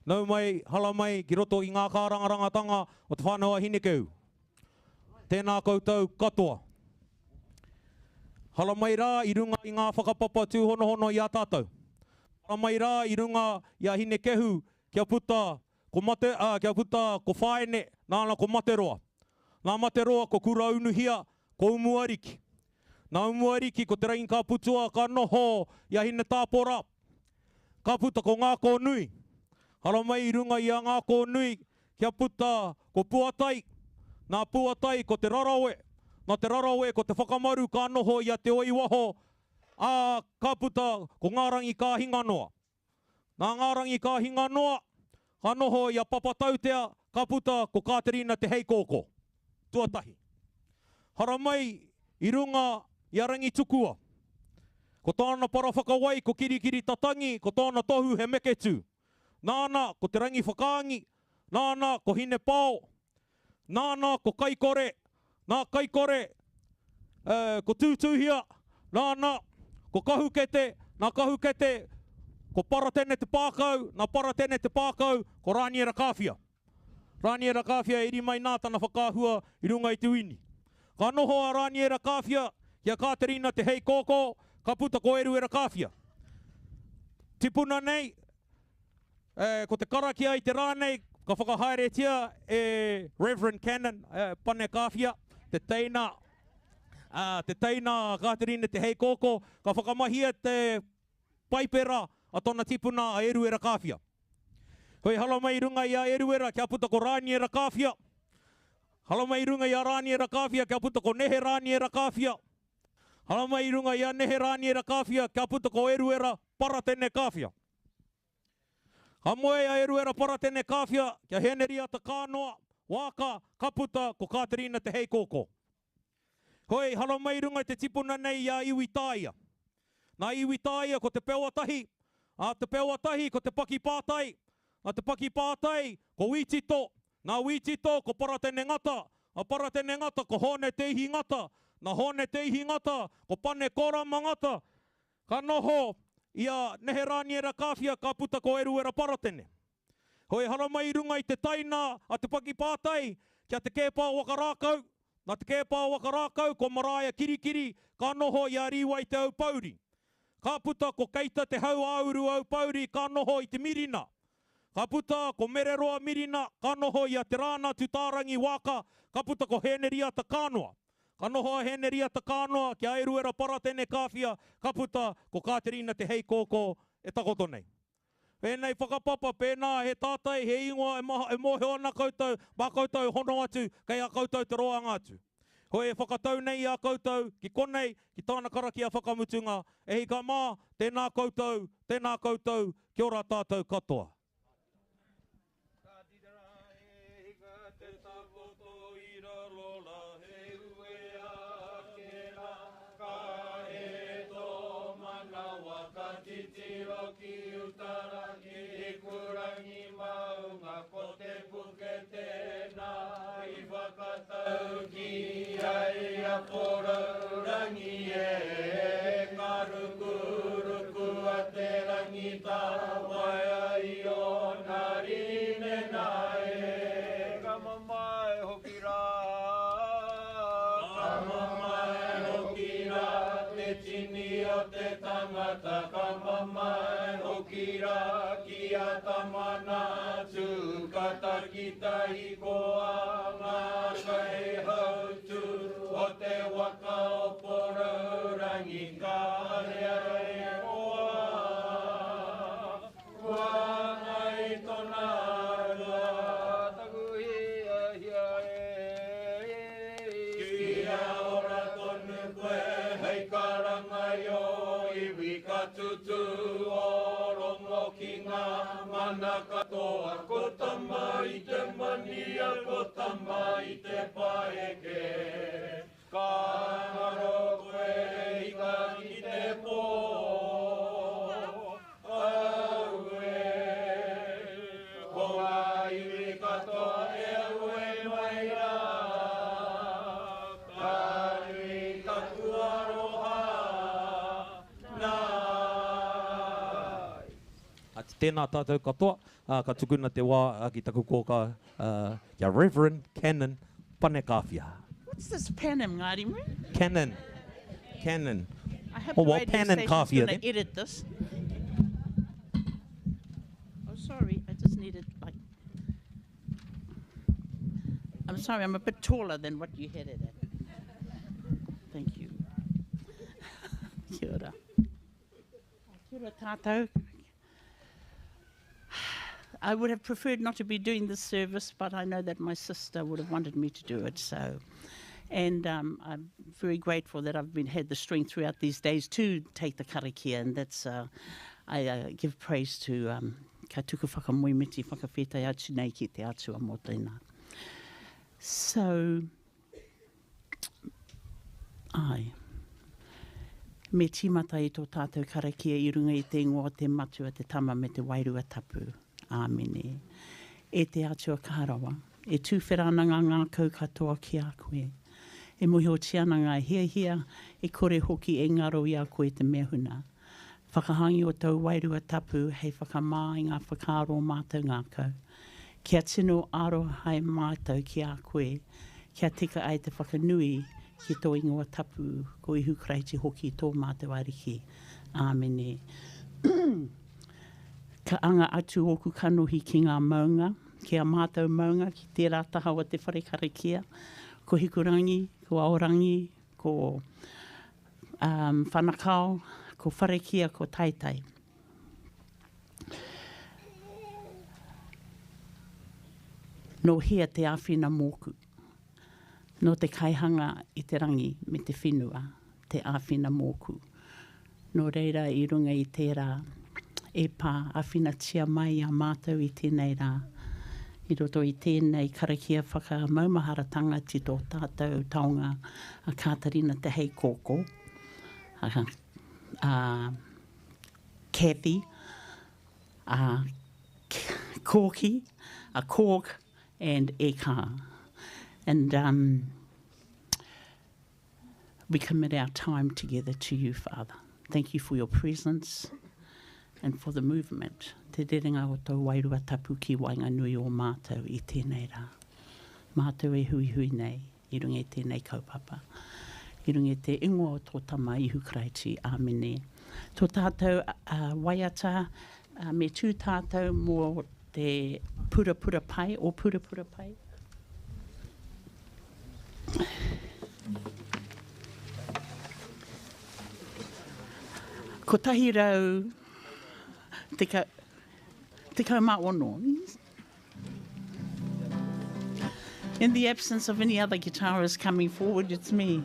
Speaker 1: Nau mai hala mai ki roto i ngā kārangarangatanga o te whānau a Hinekeu. Tēnā koutou katoa. Hala mai rā i runga i ngā whakapapa tūhonohono i a tātou. Hala mai rā i runga i a Hinekehu kia puta ko whaene nāna ko materoa. Nā materoa ko kura unuhia, ko umuariki. Nā umuariki ko te rangi ka putua ka noho i a hine tāpora. Ka puta ko ngā kō nui. Hala mai i runga i a ngā kō nui, kia puta ko puatai. Nā puatai ko te rarawe. Nā te rarawe ko te whakamaru ka noho i a te oiwaho. Ka puta ko ngā rangi ka hinganoa. Nā ngā rangi ka hinganoa, ka noho i a papatautea, ka puta ko Katerina te hei kōko. Tuatahi. Hara mai i runga i a rangi tukua. Ko tāna parawhakawai, ko kirikiri tatangi, ko tāna tohu he meketu. Nāna ko te rangi whakaangi, nāna ko hine pāo, nāna ko kaikore, nā kaikore ko tūtuhia, nāna ko kahukete, nā kahukete ko paratene te pākau, nā paratene te pākau ko rāniera kāwhia. Rāniera kāwhia iri mai nā tana whakāhua i runga i te wini. Ka noho a rāniera kāwhia, kia Katerina te hei kōko, ka puta ko eruera kāwhia. Tipuna nei, ko te karakia i te rānei, ka whakahaeretia Reverend Canon pane kāwhia, te teina Katerina te hei kōko, ka whakamahia te paipera a tona tipuna a eruera kāwhia. Hoi hala mai runga i a eruera kia puta ko rāniera kāwhia. Hala mai runga i a rāniera kāwhia kia puta ko nehe rāniera kāwhia. Hala mai runga i a nehe rāniera kāwhia kia puta ko eruera paratene kāwhia. Hamoe a eruera paratene kāwhia kia heneria ta kānoa, wāka, ka puta ko Katerina te hei kōko. Hoi hala mai runga te tipuna nei i a iwi tāia. Nā iwi tāia ko te pewatahi, te pewatahi ko te pakipātai. Nā te pakipātai, ko witito. Nā witito, ko paratene ngata. A paratene ngata, ko hone teihi ngata. Nā hone teihi ngata, ko pane korama ngata. Ka noho, ia nehe rāniera kāwhia, ka puta ko eruera paratene. Hoi hara mai runga i te taina, a te pakipātai, kia te kēpā wakarākau. Nā te kēpā wakarākau, ko maraia kirikiri, ka noho i a riwa i te au pauri. Ka puta ko keita te hau auru au pauri, ka noho i te mirina. Ka puta ko mereroa mirina, ka noho i a te rāna tūtārangi waka, ka puta ko heneria ta kānoa. Ka noho a heneria ta kānoa, kia eruera paratene kāwhia, ka puta ko Katerina te hei kōko e takoto nei. Pēnei whakapapa, pēnā he tātai, he ingoa, e mohe ana koutou, mā koutou hono atu, kei a koutou te roanga atu. Hoi e whakatau nei a koutou, ki konei, ki tāna karakia whakamutunga, e hika mā, tēnā koutou, kia ora tātou katoa.
Speaker 2: Kita hikoa ngā kai hautu o te whakaoporo rangi ka rea oa. Kua ngai tona rua taku hia hia Kia ora tonu koe hei karanga yo iwi ka tutu o rongo ki ngā mana katoa. Ko tama i te mania, ko tama i te paeke. Ka ngaro koe i ka ki te pō. Aue, ko ngā iwi katoa e aue mai rā. Ka nui taku aroha nai.
Speaker 1: Ati tēnā tātou katoa, ka tukuna te wā ki taku kōka, kia Reverend Canon Panekawhia.
Speaker 6: What's this panem, Ngāti Muri?
Speaker 1: Canon. Canon.
Speaker 6: I hope
Speaker 1: Oh,
Speaker 6: the
Speaker 1: well,
Speaker 6: radio
Speaker 1: Pan and
Speaker 6: station's
Speaker 1: Coffee,
Speaker 6: gonna
Speaker 1: then.
Speaker 6: edit this. Oh, sorry, I just needed like. I'm sorry, I'm a bit taller than what you had it at. Thank you. Kia ora. Kia ora tātou. I would have preferred not to be doing this service, but I know that my sister would have wanted me to do it. So, and I'm very grateful that I've had the strength throughout these days to take the karakia, and that's I give praise to ka tuku whakamoemiti whakawhetai atu nei ki te atua mō tēnā. So, me tīmata i tō tātou karakia i runga i te ingoa te matua te tama me te wairua tapu. Āmene. E te atua kārawa. E tūwherananga ngā kau katoa ki a koe. E muhi o tiana ngā hia hia. E kore hoki e ngaro i a koe te mehuna. Whakahangi o tau wairua tapu hei whakamā i ngā whakaro mātou ngā kau. Kia tino aro hai mātou ki a koe. Kia tika ai te whakanui ki tō ingoa tapu ko ihu kreiti hoki tō mātou ariki. Āmene. Ka anga atu oku kanohi ki ngā maunga, ki a mātou maunga, ki tērā taha o te wharekarakia, ko hikurangi, ko aorangi, ko whanakau, ko wharekia, ko taitai. No hea te āwhina mōku, no te kaihanga i te rangi me te whenua, te āwhina mōku. No reira i runga i tērā, e pā awhina tia mai a mātou i tēnei rā. I roto i tēnei karakia whakamaumaharatanga ti tō tātou taonga a Katarina te hei kōko, Kathy, Corky, Cork, and Eka. And we commit our time together to you, Father. Thank you for your presence and for the movement. Te rerenga o tau wairua tapu ki wainga nui o mātou i tēnei rā. Mātou e hui hui nei, i runga e tēnei kaupapa. I runga e te ingoa o tō tama ihu kreiti, āmene. Tō tātou waiata, me tū tātou mō te pura pura pai, o pura pura pai. Ko tahi rau, te kaumā ono. In the absence of any other guitarist coming forward, it's me.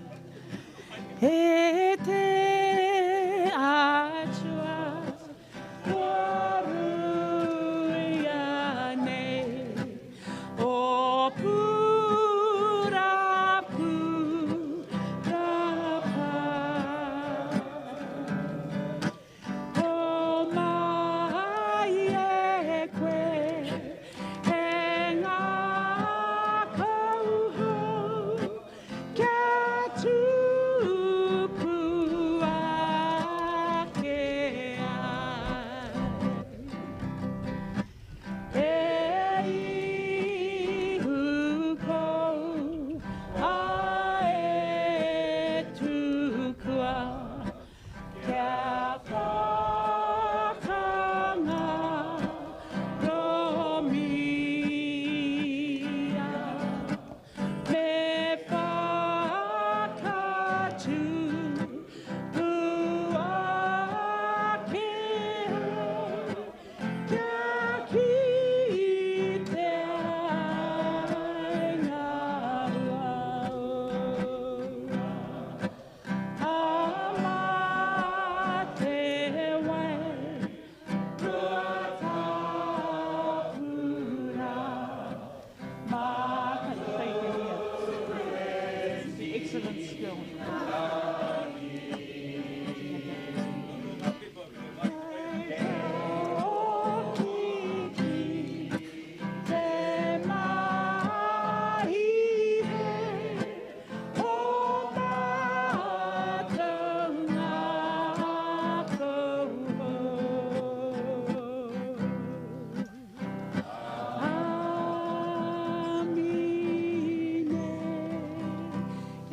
Speaker 6: He te atua waruia nei o pura pura pai. O mai e koe e ngā kauhou kia tupu ake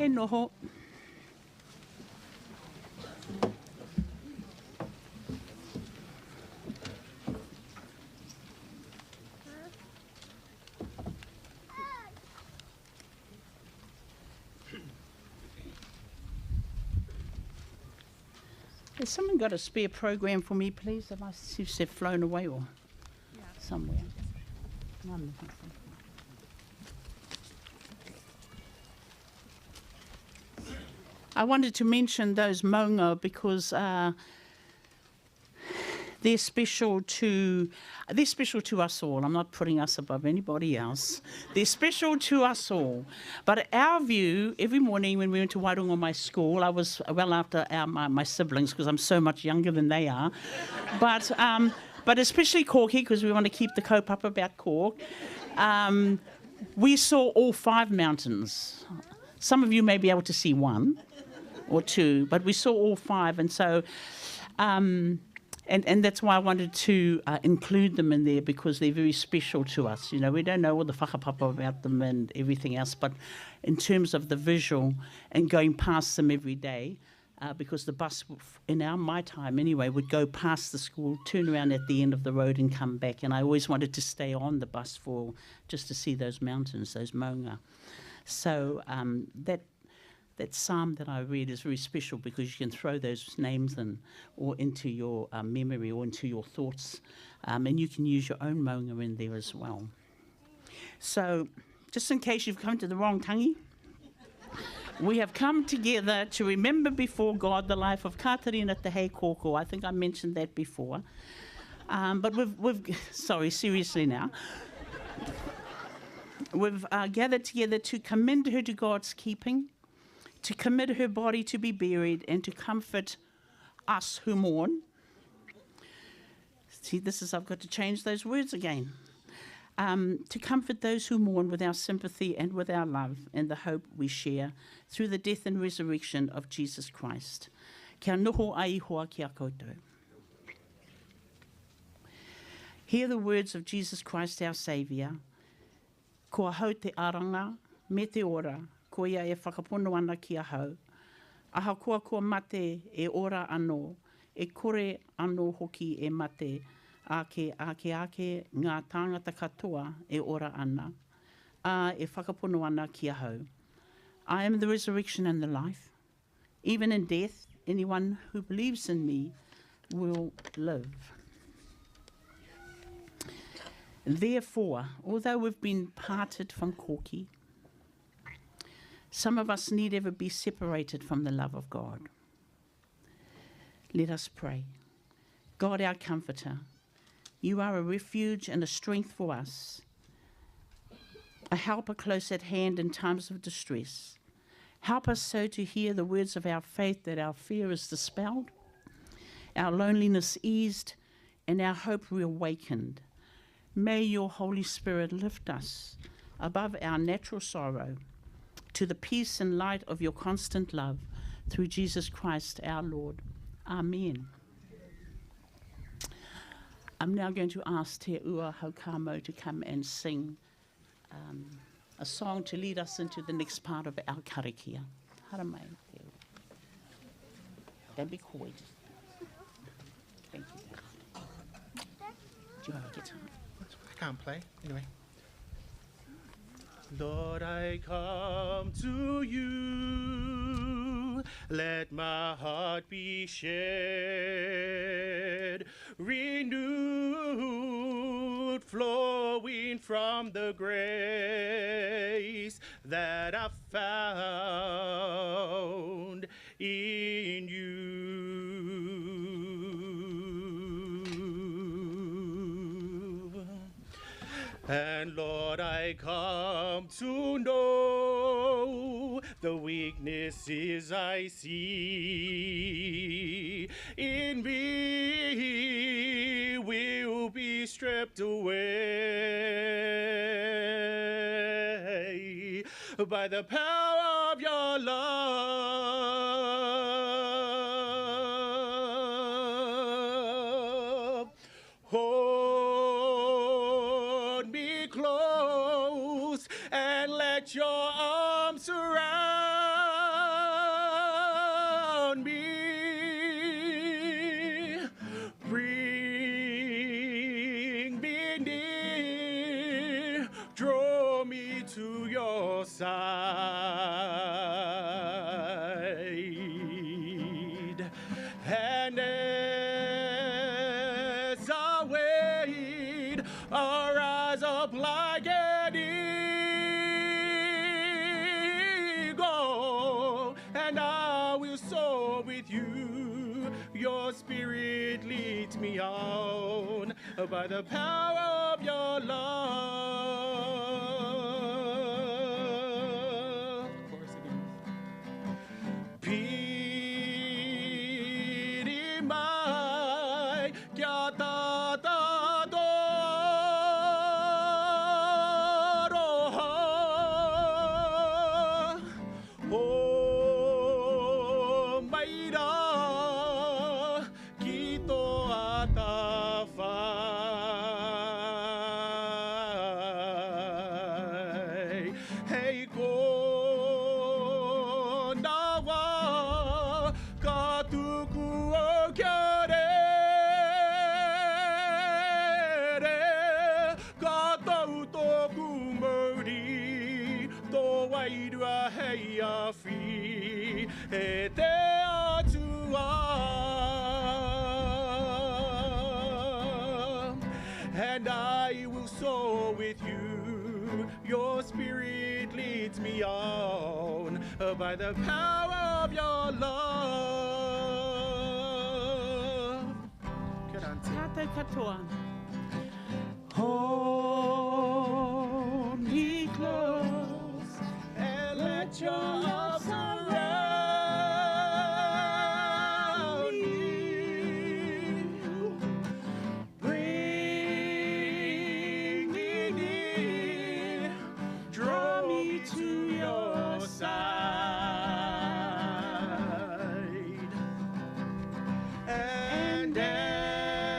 Speaker 6: He noho. Has someone got a spare program for me, please? Have I see if they've flown away or somewhere? I wanted to mention those maunga because they're special to us all. I'm not putting us above anybody else. They're special to us all. But our view, every morning when we went to Wairongo, my school, I was well after my siblings because I'm so much younger than they are. But especially Corky, because we want to keep the cope up about Cork. We saw all 5 mountains. Some of you may be able to see 1 or 2, but we saw all 5. And so... And that's why I wanted to include them in there because they're very special to us. You know, we don't know all the whakapapa about them and everything else, but in terms of the visual and going past them every day, because the bus, my time anyway, would go past the school, turn around at the end of the road and come back. And I always wanted to stay on the bus just to see those mountains, those maunga. So that psalm that I read is very special because you can throw those names in or into your memory or into your thoughts, and you can use your own maunga in there as well. So, just in case you've come to the wrong tangi, we have come together to remember before God the life of Katarina Te Hei Koko. I think I mentioned that before. But we've sorry, seriously now. We've gathered together to commend her to God's keeping, to commit her body to be buried, and to comfort us who mourn. See, I've got to change those words again. To comfort those who mourn with our sympathy and with our love and the hope we share through the death and resurrection of Jesus Christ. Kia noho ai hoa kia koutou. Hear the words of Jesus Christ, our Saviour. Kua hau te aranga, me te ora, ko ia e whakapono ana ki a hau. Aha kua mate e ora anō, e kore anō hoki e mate, ake ngā tāngata katoa e ora ana. E whakapono ana ki a hau. I am the resurrection and the life. Even in death, anyone who believes in me will live. Therefore, although we've been parted from Corky, some of us need ever be separated from the love of God. Let us pray. God, our comforter, you are a refuge and a strength for us, a helper close at hand in times of distress. Help us so to hear the words of our faith that our fear is dispelled, our loneliness eased, and our hope reawakened. May your Holy Spirit lift us above our natural sorrow to the peace and light of your constant love, through Jesus Christ our Lord. Amen. I'm now going to ask Te Ua Haukamo to come and sing a song to lead us into the next part of our karakia. Haramai, Te Ua. Don't be coy. Thank you. Do you have a guitar?
Speaker 5: I can't play, anyway. Lord, I come to you, let my heart be shed, renewed, flowing from the grace that I found in you. And Lord, I come to know the weaknesses I see in me will be stripped away by the power of your love. Hold me close and let your arms surround your side. And as I wait, I'll rise up like an eagle, and I will soar with you. Your spirit leads me on by the power of your love. Chorus again. Piri mai kia tātātoro ho maira ki tō atawhai. Hei kona wā ka tuku o kia rere, ka tau tōku mauri, tō wairua hei awhi, e te atua. And I will soar with you. Your spirit leads me on by the power of your love.
Speaker 6: Tātou katoa. Hold me close
Speaker 5: And let your love surround me. Bring me near, draw me to your side. And as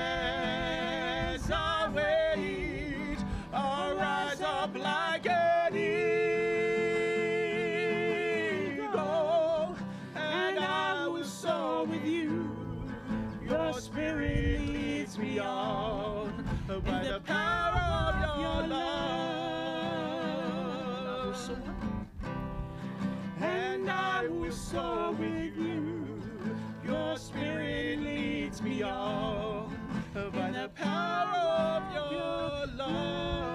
Speaker 5: I wait, I'll rise up like an eagle, and I will soar with you. Your spirit leads me on by the power of your love. And I will soar with you. Your spirit leads me on by the power of your love.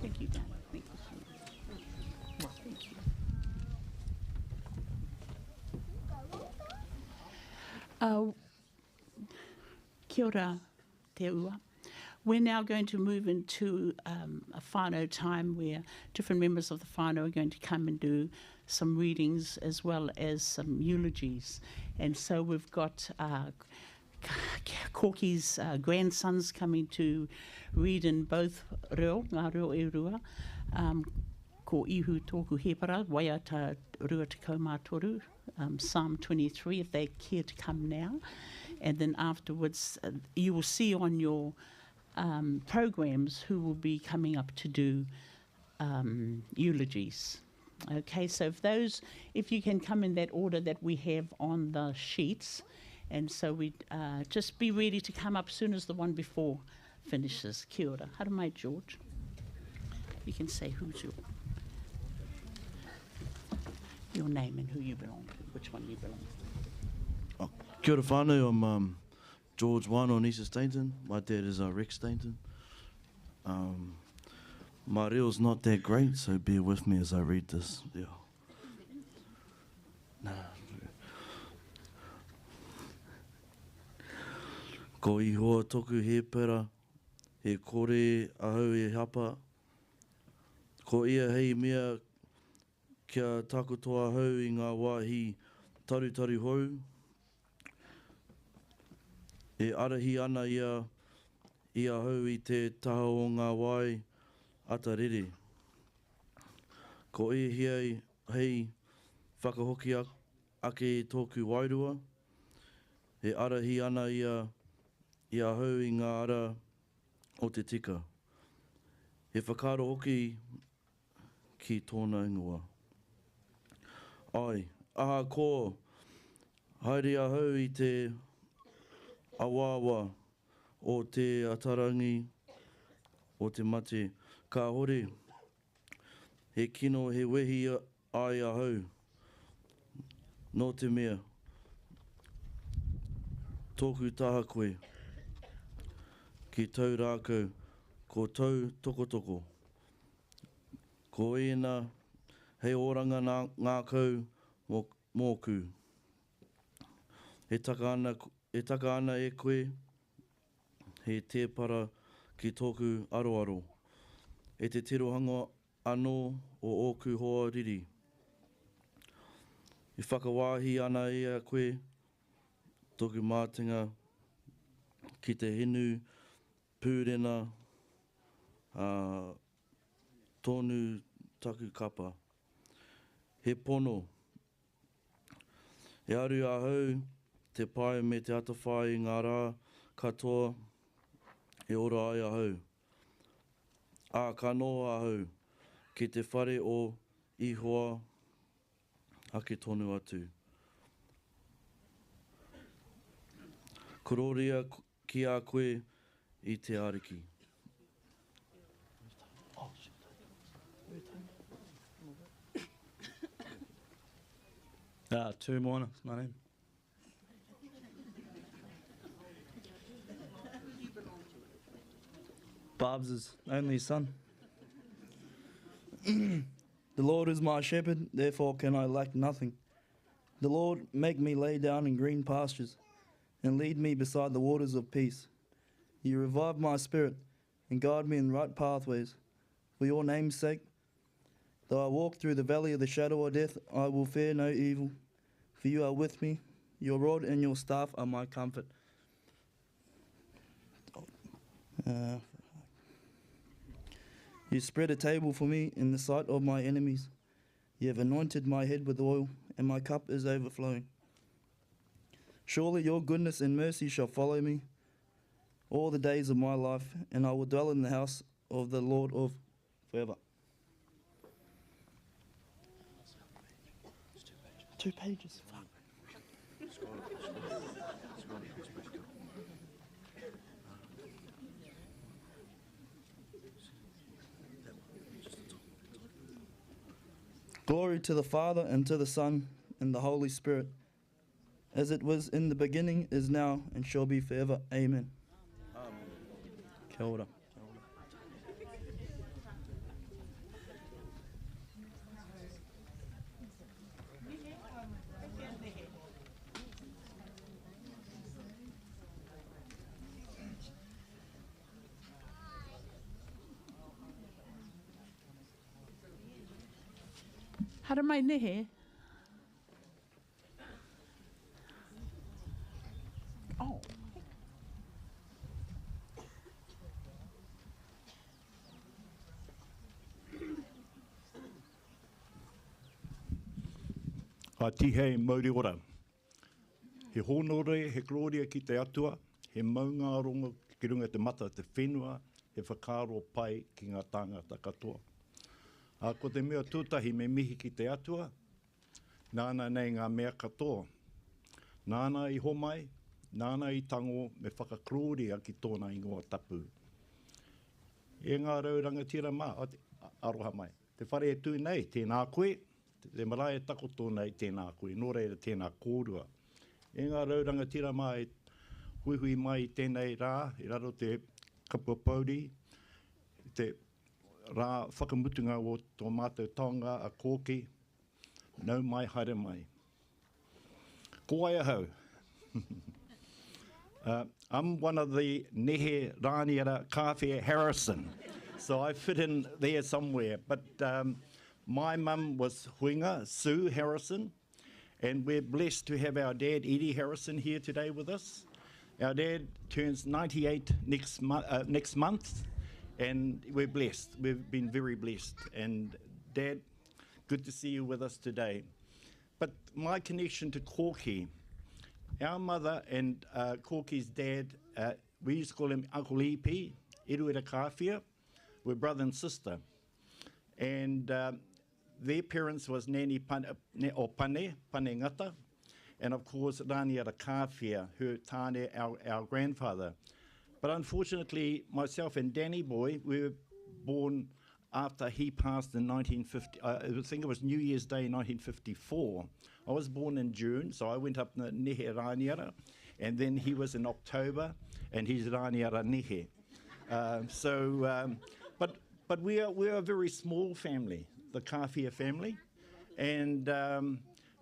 Speaker 6: Thank you, Dan. Thank you so much. Thank you. Kia ora, te ua. We're now going to move into a whānau time where different members of the whānau are going to come and do some readings as well as some eulogies. And so we've got Corky's grandsons coming to read in both reo, ngā reo e rua. Ko ihu tōku hepara, waiata rua te kaumātoru, Psalm 23, if they care to come now. And then afterwards, you will see on your programs who will be coming up to do eulogies. Okay, so if you can come in that order that we have on the sheets, and so we just be ready to come up as soon as the one before finishes. Kia ora. Hara mai, George. You can say who's your name and who you belong to, which one you belong to.
Speaker 9: Kia ora whānau, I'm George Wano and East Stainton. My dad is Rick Stainton. My reel's not that great, so bear with me as I read this. Yeah. Nah. Ko I hoa toku he pera, he kore ahau e hapa. Ko ia hei mea kia takutoa hau i ngā wāhi tarutaru hou. E arahi ana ia hau i te taha o ngā wai atarere. Ko e hei whakahoki ake tōku wairua. E arahi ana ia hau i ngā ara o te tika. He whakaro hoki ki tōna ingoa. Ai, aha ko, haere ahau i te awawa o te atarangi o te mate. Ka hore, he kino he wehi ai ahau. Nō te mea, tōku taha koe, ki tau rākau, ko tau tokotoko. Ko ēnā, hei oranga ngā kau mōku. E taka ana e koe, he tēpara ki tōku aroaro. E te tirohanga anō o ōku hoa riri. I whakawāhi ana e a koe, tōku mātinga ki te hinu, pūrena, tōnu taku kapa. He pono. E aru ahau, te pai me te atawhai ngā rā katoa, e ora ai ahau. Ka noa ahau, ki te whare o ihoa, ake tonu atu. Kororia ki a koe i te ariki.
Speaker 10: Two Moana, my name. Barb's only son. The Lord is my shepherd, therefore can I lack nothing. The Lord make me lay down in green pastures, and lead me beside the waters of peace. You revive my spirit, and guide me in right pathways. For your name's sake, though I walk through the valley of the shadow of death, I will fear no evil. For you are with me, your rod and your staff are my comfort. You spread a table for me in the sight of my enemies. You have anointed my head with oil, and my cup is overflowing. Surely your goodness and mercy shall follow me all the days of my life, and I will dwell in the house of the Lord of forever. 2 pages. Fuck. Glory to the Father, and to the Son, and the Holy Spirit, as it was in the beginning, is now, and shall be forever. Amen. Amen. Kia ora.
Speaker 6: Hara mai nehe. Oh.
Speaker 2: A tihei mauri ora. He honore, he gloria ki te atua, he maunga rongo ki runga te mata te whenua, he whakaro pai ki ngā tāngata katoa. A ko te mea tūtahi me mihi ki te atua, nāna nei ngā mea katoa. Nāna i homai, nāna i tango me whakakloria ki tōna ingoa tapu. E ngā rauranga tira mā, aroha mai. Te whare e tū nei, tēnā koe, te marae tako tōnei tēnā koe, nō reira tēnā kōrua. E ngā rauranga tira mā e huihui mai tēnei rā, i raro te kapua pauri, te rā whakamutunga o tō mātou taonga a kōki, nau mai haere mai. Ko ai ahau. I'm one of the Nehe Rāniara Kāwhia Harrison, so I fit in there somewhere. But my mum was Huinga, Sue Harrison, and we're blessed to have our dad, Eddie Harrison, here today with us. Our dad turns 98 next month, and we're blessed. We've been very blessed. And Dad, good to see you with us today. But my connection to Kōki, our mother and Kōki's dad, we used to call him Uncle EP, Eruera Kāwhia, were brother and sister. And their parents was Nani Pane Ngata, and of course Rāniara Kāwhia, her tāne, our grandfather.
Speaker 11: But unfortunately, myself and Danny Boy, we were born after he passed in 1950. I think it was New Year's Day 1954. I was born in June, so I went up to Nehe Raniara, and then he was in October, and he's Raniara Nehe. But we are a very small family, the Kawhia family, and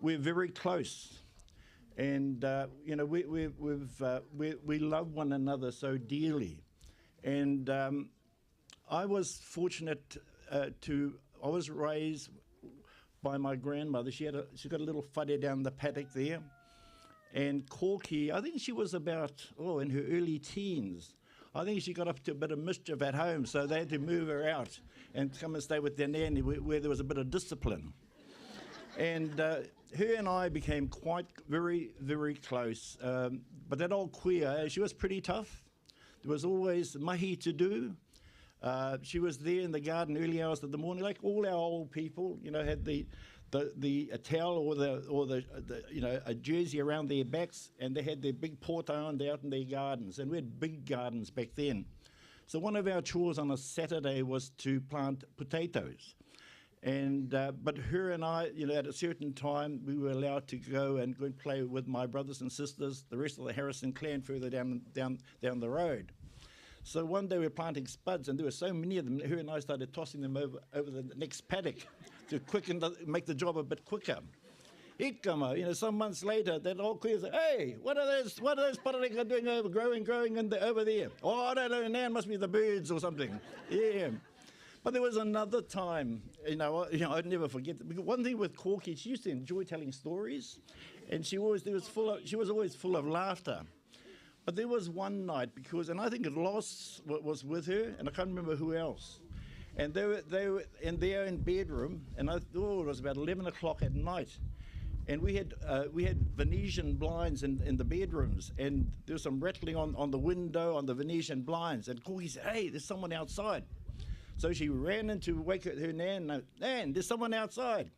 Speaker 11: we're very close. And you know, we love one another so dearly. And I was fortunate I was raised by my grandmother. She got a little whare down the paddock there. And Corky, I think she was about, in her early teens. I think she got up to a bit of mischief at home, so they had to move her out and come and stay with their nanny where there was a bit of discipline. And her and I became very, very close. But that old queer, she was pretty tough. There was always mahi to do. She was there in the garden early hours of the morning, like all our old people, you know, had a towel or a jersey around their backs, and they had their big portahand out in their gardens, and we had big gardens back then. So one of our chores on a Saturday was to plant potatoes. And but her and I, you know, at a certain time, we were allowed to go and play with my brothers and sisters, the rest of the Harrison clan further down the road. So one day we were planting spuds, and there were so many of them. Her and I started tossing them over the next paddock to make the job a bit quicker. Ikama, you know, some months later, that old queer said, "Hey, what are those parareka doing growing over there? Oh, I don't know, now it must be the birds or something." Yeah. But there was another time, you know, I'd never forget. Because one thing with Corky, she used to enjoy telling stories, and she was always full of laughter. But there was one night, and I think Loss was with her, and I can't remember who else. And they were in their own bedroom, and I thought it was about 11 o'clock at night. And we had Venetian blinds in the bedrooms, and there was some rattling on the window, on the Venetian blinds. And Corky said, "Hey, there's someone outside." So she ran in to wake her Nan. "Nan, there's someone outside."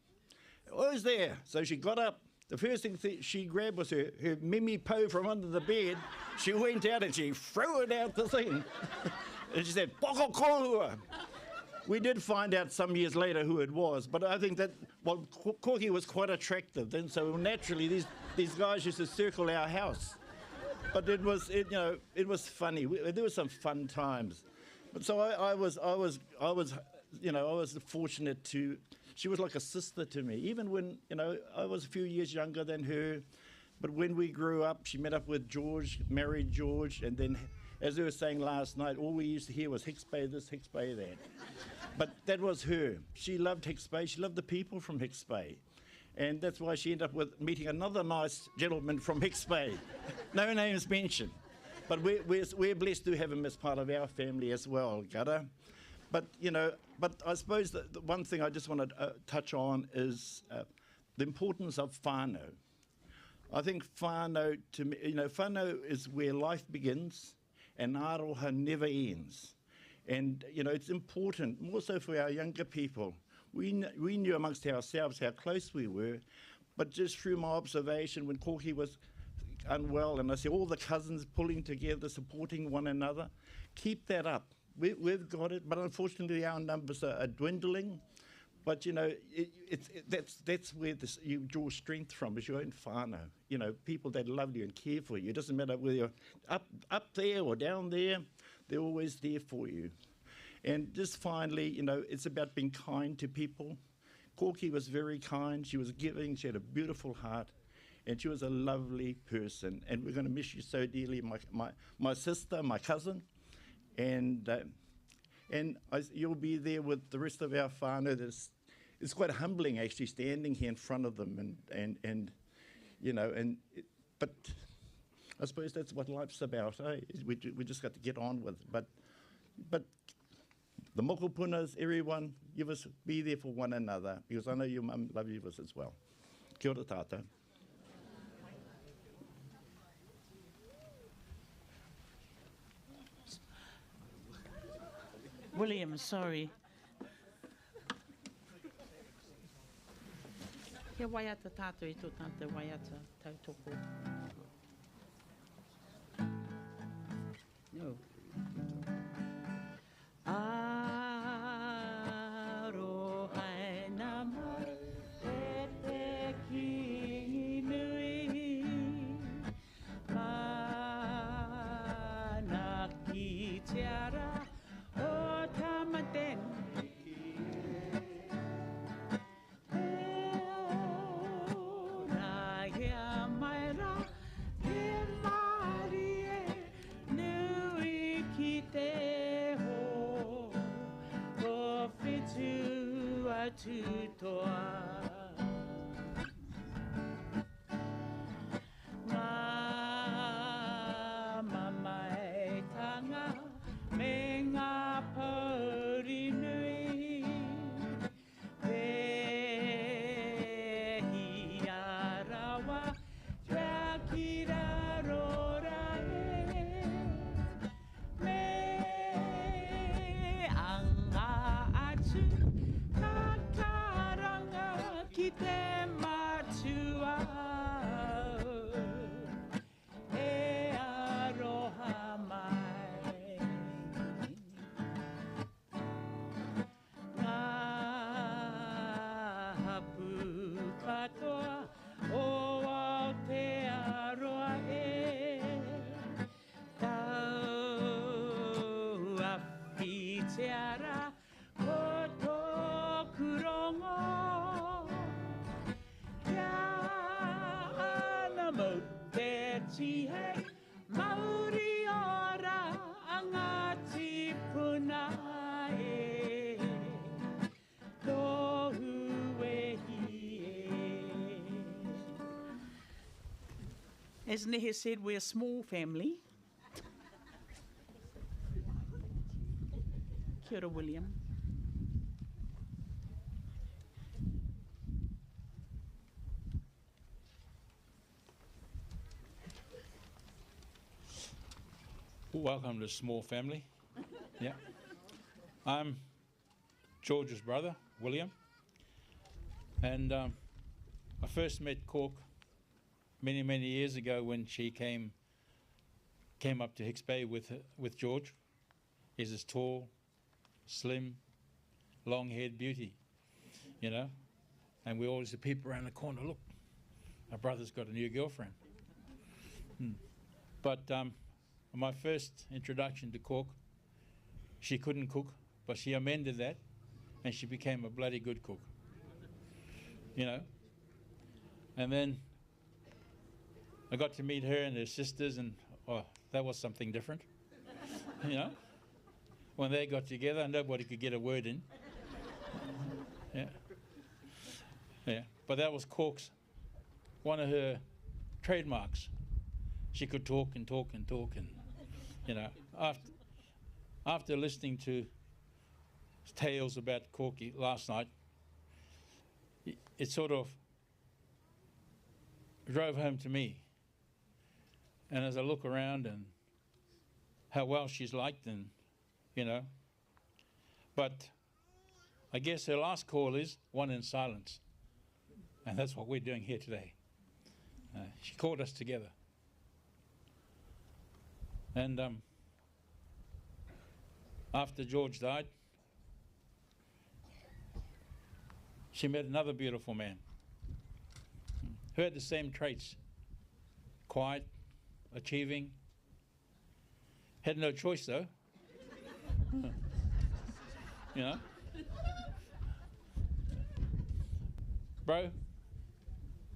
Speaker 11: "Who's there?" So she got up. The first thing she grabbed was her Mimi Po from under the bed. She went out and she threw it out the thing. And she said, "Poko kohua." We did find out some years later who it was, but I think that, well, Corky was quite attractive then, so naturally these guys used to circle our house. But it was funny. There were some fun times. But so I was fortunate to. She was like a sister to me, even when, you know, I was a few years younger than her. But when we grew up, she met up with George, married George, and then, as we were saying last night, all we used to hear was Hicks Bay this, Hicks Bay that. But that was her. She loved Hicks Bay. She loved the people from Hicks Bay. And that's why she ended up meeting another nice gentleman from Hicks Bay. No names mentioned. But we're blessed to have him as part of our family as well, Gada. But, you know, I suppose the one thing I just want to touch on is the importance of whānau. I think whānau, to me, you know, whānau is where life begins and aroha never ends. And, you know, it's important, more so for our younger people. We knew amongst ourselves how close we were, but just through my observation when Corky was unwell, and I see all the cousins pulling together, supporting one another, keep that up. We've got it, but unfortunately our numbers are dwindling. But, you know, that's where you draw strength from, is your own whānau. You know, people that love you and care for you. It doesn't matter whether you're up there or down there, they're always there for you. And just finally, you know, it's about being kind to people. Corky was very kind. She was giving. She had a beautiful heart. And she was a lovely person. And we're going to miss you so dearly, my sister, my cousin. And you'll be there with the rest of our whānau. It's quite humbling actually standing here in front of them, and you know, but I suppose that's what life's about. Eh? We just got to get on with it. But the mokopunas, everyone, be there for one another, because I know your mum loves you as well. Kia ora tātou.
Speaker 6: William, sorry. Kia waiata tātou I tō tātou waiata tautoko. No. tu atu toa. Ngā mamaetanga me ngā pauri nui, pehi arawa, kia kira rora e, me anga atu, ka karanga ki te matua. Mauri ora angati puna e tohu ehi e. As Nehe said, we're a small family. Kia ora, William.
Speaker 12: Welcome to Small Family. Yeah. I'm George's brother, William. And I first met Cork many, many years ago when she came up to Hicks Bay with George. He's this tall, slim, long-haired beauty, you know. And we always peep around the corner, look, our brother's got a new girlfriend. But my first introduction to Cork, she couldn't cook, but she amended that, and she became a bloody good cook, you know. And then I got to meet her and her sisters, and oh, that was something different, you know. When they got together, nobody could get a word in. Yeah, yeah. But that was Cork's, one of her trademarks. She could talk and talk and talk, and you know, after listening to tales about Corky last night, it sort of drove home to me. And as I look around and how well she's liked, and you know, but I guess her last call is one in silence, and that's what we're doing here today. She called us together. And after George died, she met another beautiful man who had the same traits: quiet, achieving, had no choice though. You know? Bro,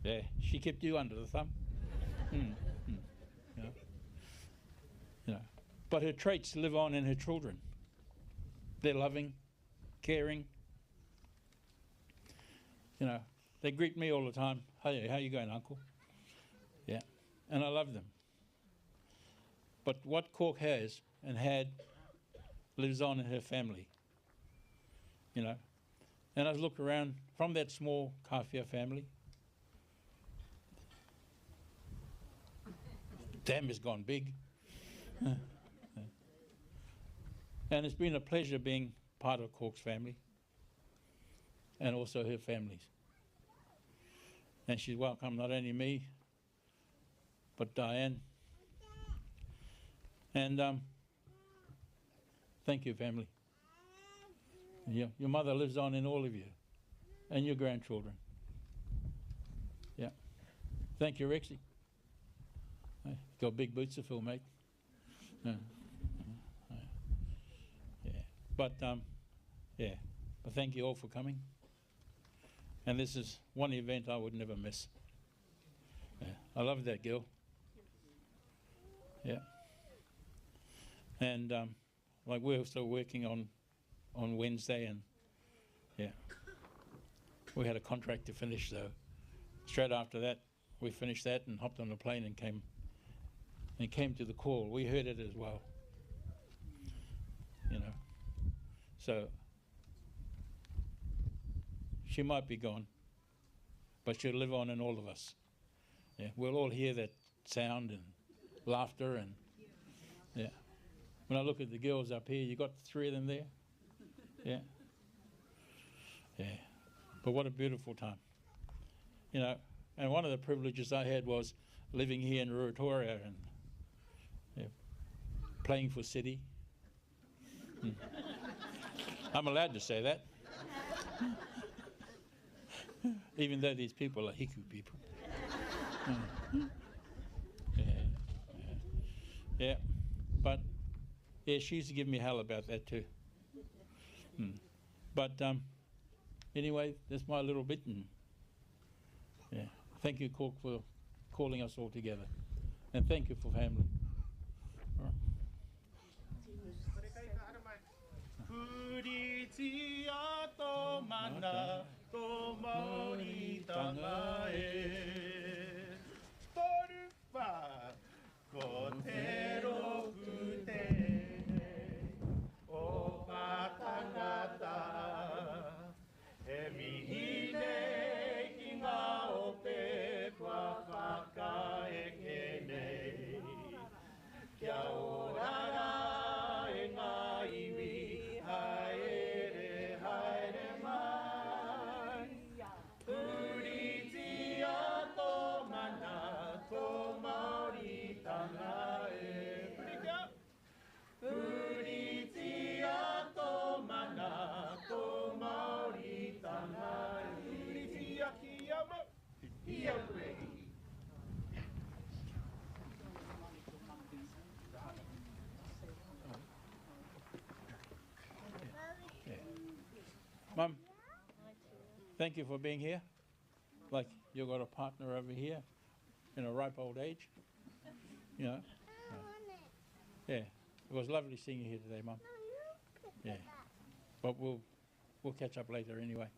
Speaker 12: yeah, she kept you under the thumb. You know? You know, but her traits live on in her children. They're loving, caring. You know, they greet me all the time. Hey, how you going, Uncle? Yeah, and I love them. But what Cork has and had lives on in her family. You know, and I look around from that small Kawhia family. Damn, has gone big. And it's been a pleasure being part of Cork's family and also her families. And she's welcomed not only me, but Diane. And thank you, family. Your mother lives on in all of you and your grandchildren. Yeah. Thank you, Rexy. Got big boots to fill, mate. Yeah. But yeah. But thank you all for coming. And this is one event I would never miss. Yeah. I love that girl. Yeah. And like we're still working on Wednesday, and Yeah. We had a contract to finish, so straight after that, we finished that and hopped on the plane and came to the call. We heard it as well, you know. So she might be gone, but she'll live on in all of us. Yeah, we'll all hear that sound and laughter and yeah. When I look at the girls up here, you got 3 of them there. Yeah. Yeah. But what a beautiful time. You know, and one of the privileges I had was living here in Ruatoria and playing for City. I'm allowed to say that. Even though these people are Hiku people. Yeah. But yeah, she used to give me hell about that too. But anyway, that's my little bit. And yeah, thank you, Cork, for calling us all together, and thank you for family.
Speaker 5: Puritia to mana to mauri tanga e Torupa ko te roku te o patangata e mihine ki ngā ope kua whakaeke nei kia orara e ngā iwi haere haere mai Puritia to mana to mauri tanga e Puritia to mana to mauri tanga e Puritia ki ama ia ue
Speaker 12: Mum, thank you for being here. Like you've got a partner over here in a ripe old age. You know. Yeah. It was lovely seeing you here today, Mum. Yeah. But we'll catch up later anyway.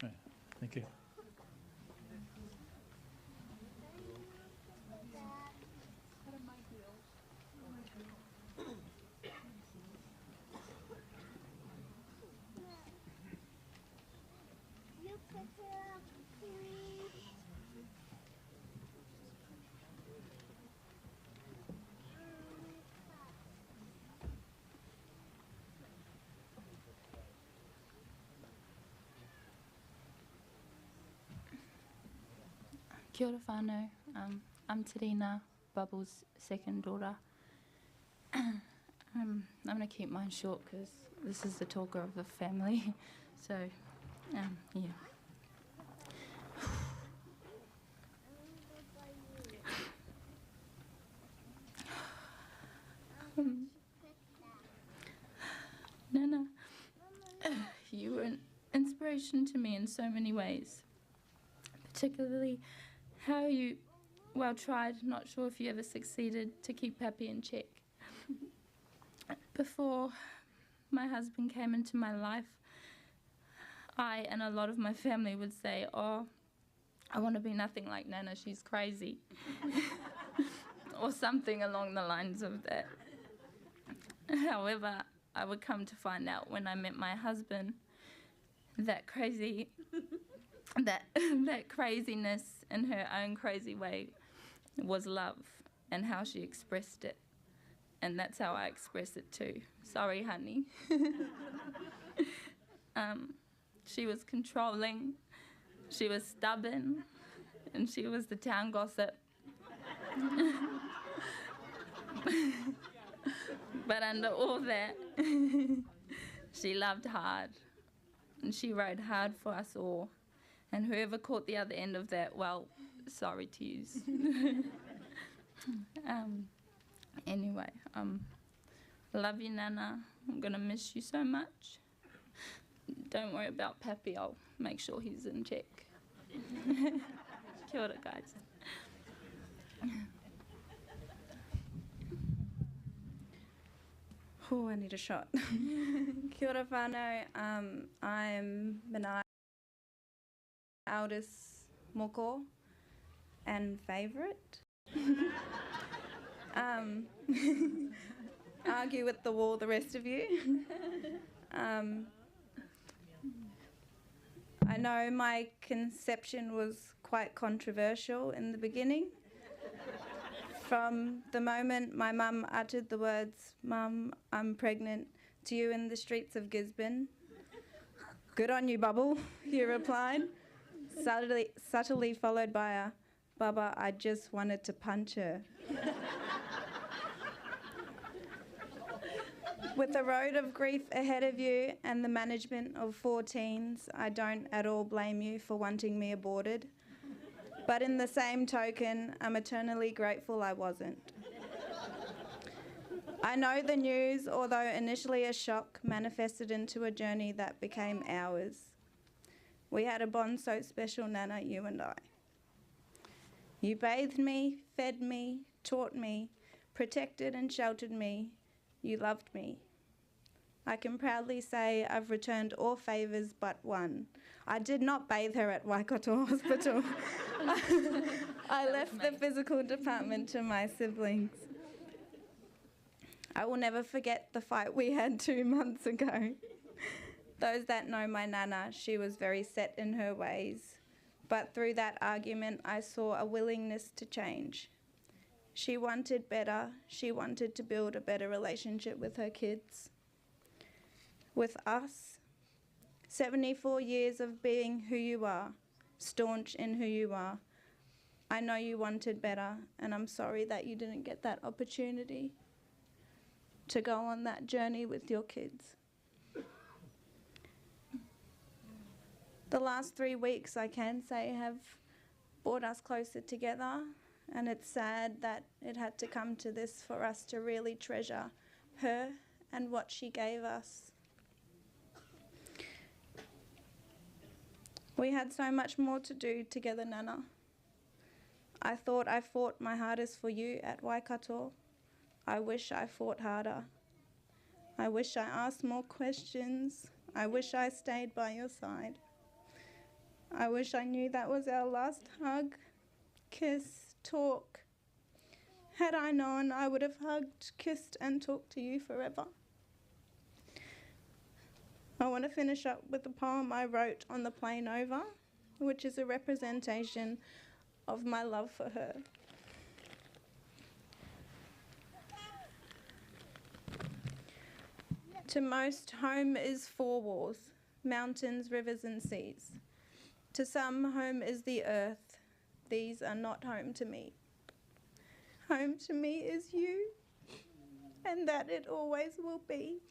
Speaker 12: Yeah. Thank you.
Speaker 13: Kia ora whānau. I'm Terina, Bubble's second daughter. I'm going to keep mine short because this is the talker of the family. So, yeah. Nana, you were an inspiration to me in so many ways. Particularly how you, well, tried, not sure if you ever succeeded, to keep Pappy in check. Before my husband came into my life, I and a lot of my family would say, oh, I want to be nothing like Nana, she's crazy. Or something along the lines of that. However, I would come to find out when I met my husband that that craziness in her own crazy way was love and how she expressed it. And that's how I express it too. Sorry, honey. She was controlling, she was stubborn, and she was the town gossip. But under all that, she loved hard, and she rode hard for us all. And whoever caught the other end of that, well, sorry to use. Anyway, love you, Nana. I'm going to miss you so much. Don't worry about Pappy. I'll make sure he's in check. Kia ora, guys.
Speaker 14: Oh, I need a shot. Kia ora whānau. I'm Manai, eldest moko and favourite. Argue with the wall, the rest of you. I know my conception was quite controversial in the beginning. From the moment my mum uttered the words, "Mum, I'm pregnant," to you in the streets of Gisborne. "Good on you, Bubble," you replied, subtly followed by a, "Baba, I just wanted to punch her." With a road of grief ahead of you and the management of 4 teens, I don't at all blame you for wanting me aborted. But in the same token, I'm eternally grateful I wasn't. I know the news, although initially a shock, manifested into a journey that became ours. We had a bond so special, Nana, you and I. You bathed me, fed me, taught me, protected and sheltered me. You loved me. I can proudly say I've returned all favours but one. I did not bathe her at Waikato Hospital. I left the physical department to my siblings. I will never forget the fight we had 2 months ago. Those that know my Nana, she was very set in her ways. But through that argument, I saw a willingness to change. She wanted better. She wanted to build a better relationship with her kids. With us, 74 years of being who you are, staunch in who you are. I know you wanted better, and I'm sorry that you didn't get that opportunity to go on that journey with your kids. The last 3 weeks, I can say, have brought us closer together. And it's sad that it had to come to this for us to really treasure her and what she gave us. We had so much more to do together, Nana. I thought I fought my hardest for you at Waikato. I wish I fought harder. I wish I asked more questions. I wish I stayed by your side. I wish I knew that was our last hug, kiss, talk. Had I known, I would have hugged, kissed and talked to you forever. I want to finish up with a poem I wrote on the plane over, which is a representation of my love for her. To most, home is 4 walls, mountains, rivers and seas. To some, home is the earth. These are not home to me. Home to me is you, and that it always will be.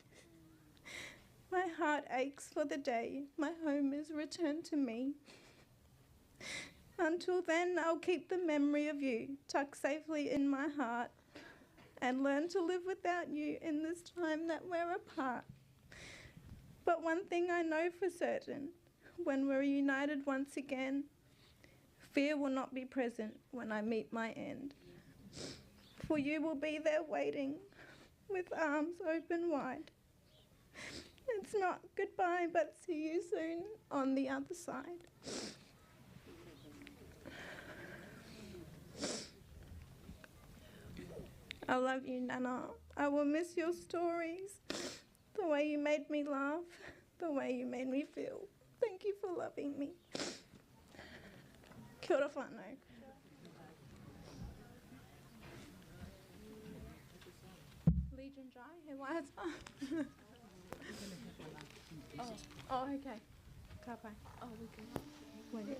Speaker 14: My heart aches for the day my home is returned to me. Until then, I'll keep the memory of you tucked safely in my heart and learn to live without you in this time that we're apart. But one thing I know for certain, when we're united once again, fear will not be present when I meet my end. For you will be there waiting with arms open wide. It's not goodbye, but see you soon on the other side. I love you, Nana. I will miss your stories, the way you made me laugh, the way you made me feel. Thank you for loving me. Kia ora whānau. Legion Jai, he waiata. Oh, okay. Ka pai. Oh, we can wait.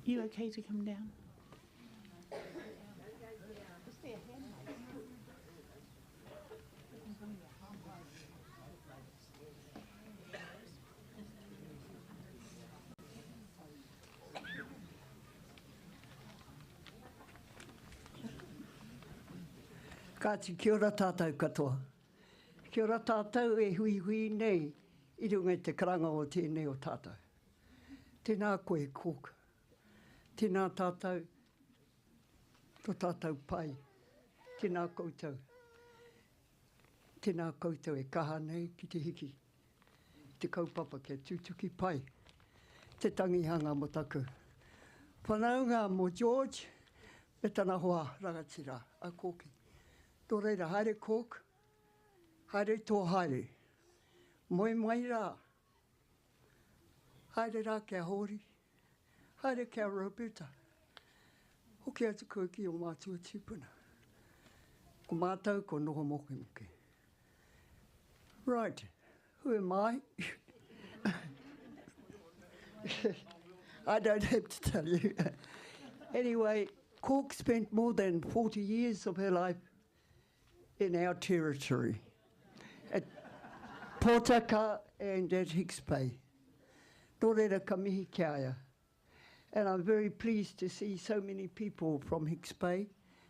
Speaker 6: You okay to come down?
Speaker 15: Kāti kia ora tātou katoa. Kia ora tātou e hui hui nei I runga I te karanga o tēnei o tātou. Tēnā koe kōka. Tēnā tātou, tō tātou pai. Tēnā koutou. Tēnā koutou e kaha nei ki te hiki. Te kaupapa kia tūtuki pai. Te tangihanga mo taku. Whanaunga mo George, me tana hoa rangatira a kōki. Tō reira haere kōk, haere tō haere. Moe mai rā. Haere rā kia hori. Haere kia Roberta. Hoki atu koe ki o mātua tūpuna. Ko mātou ko noho moke moke. Right, who am I? I don't have to tell you. Anyway, Cork spent more than 40 years of her life in our territory, at Potaka and at Hicks Bay. Tō reira ka mihi kia ia. And I'm very pleased to see so many people from Hicks Bay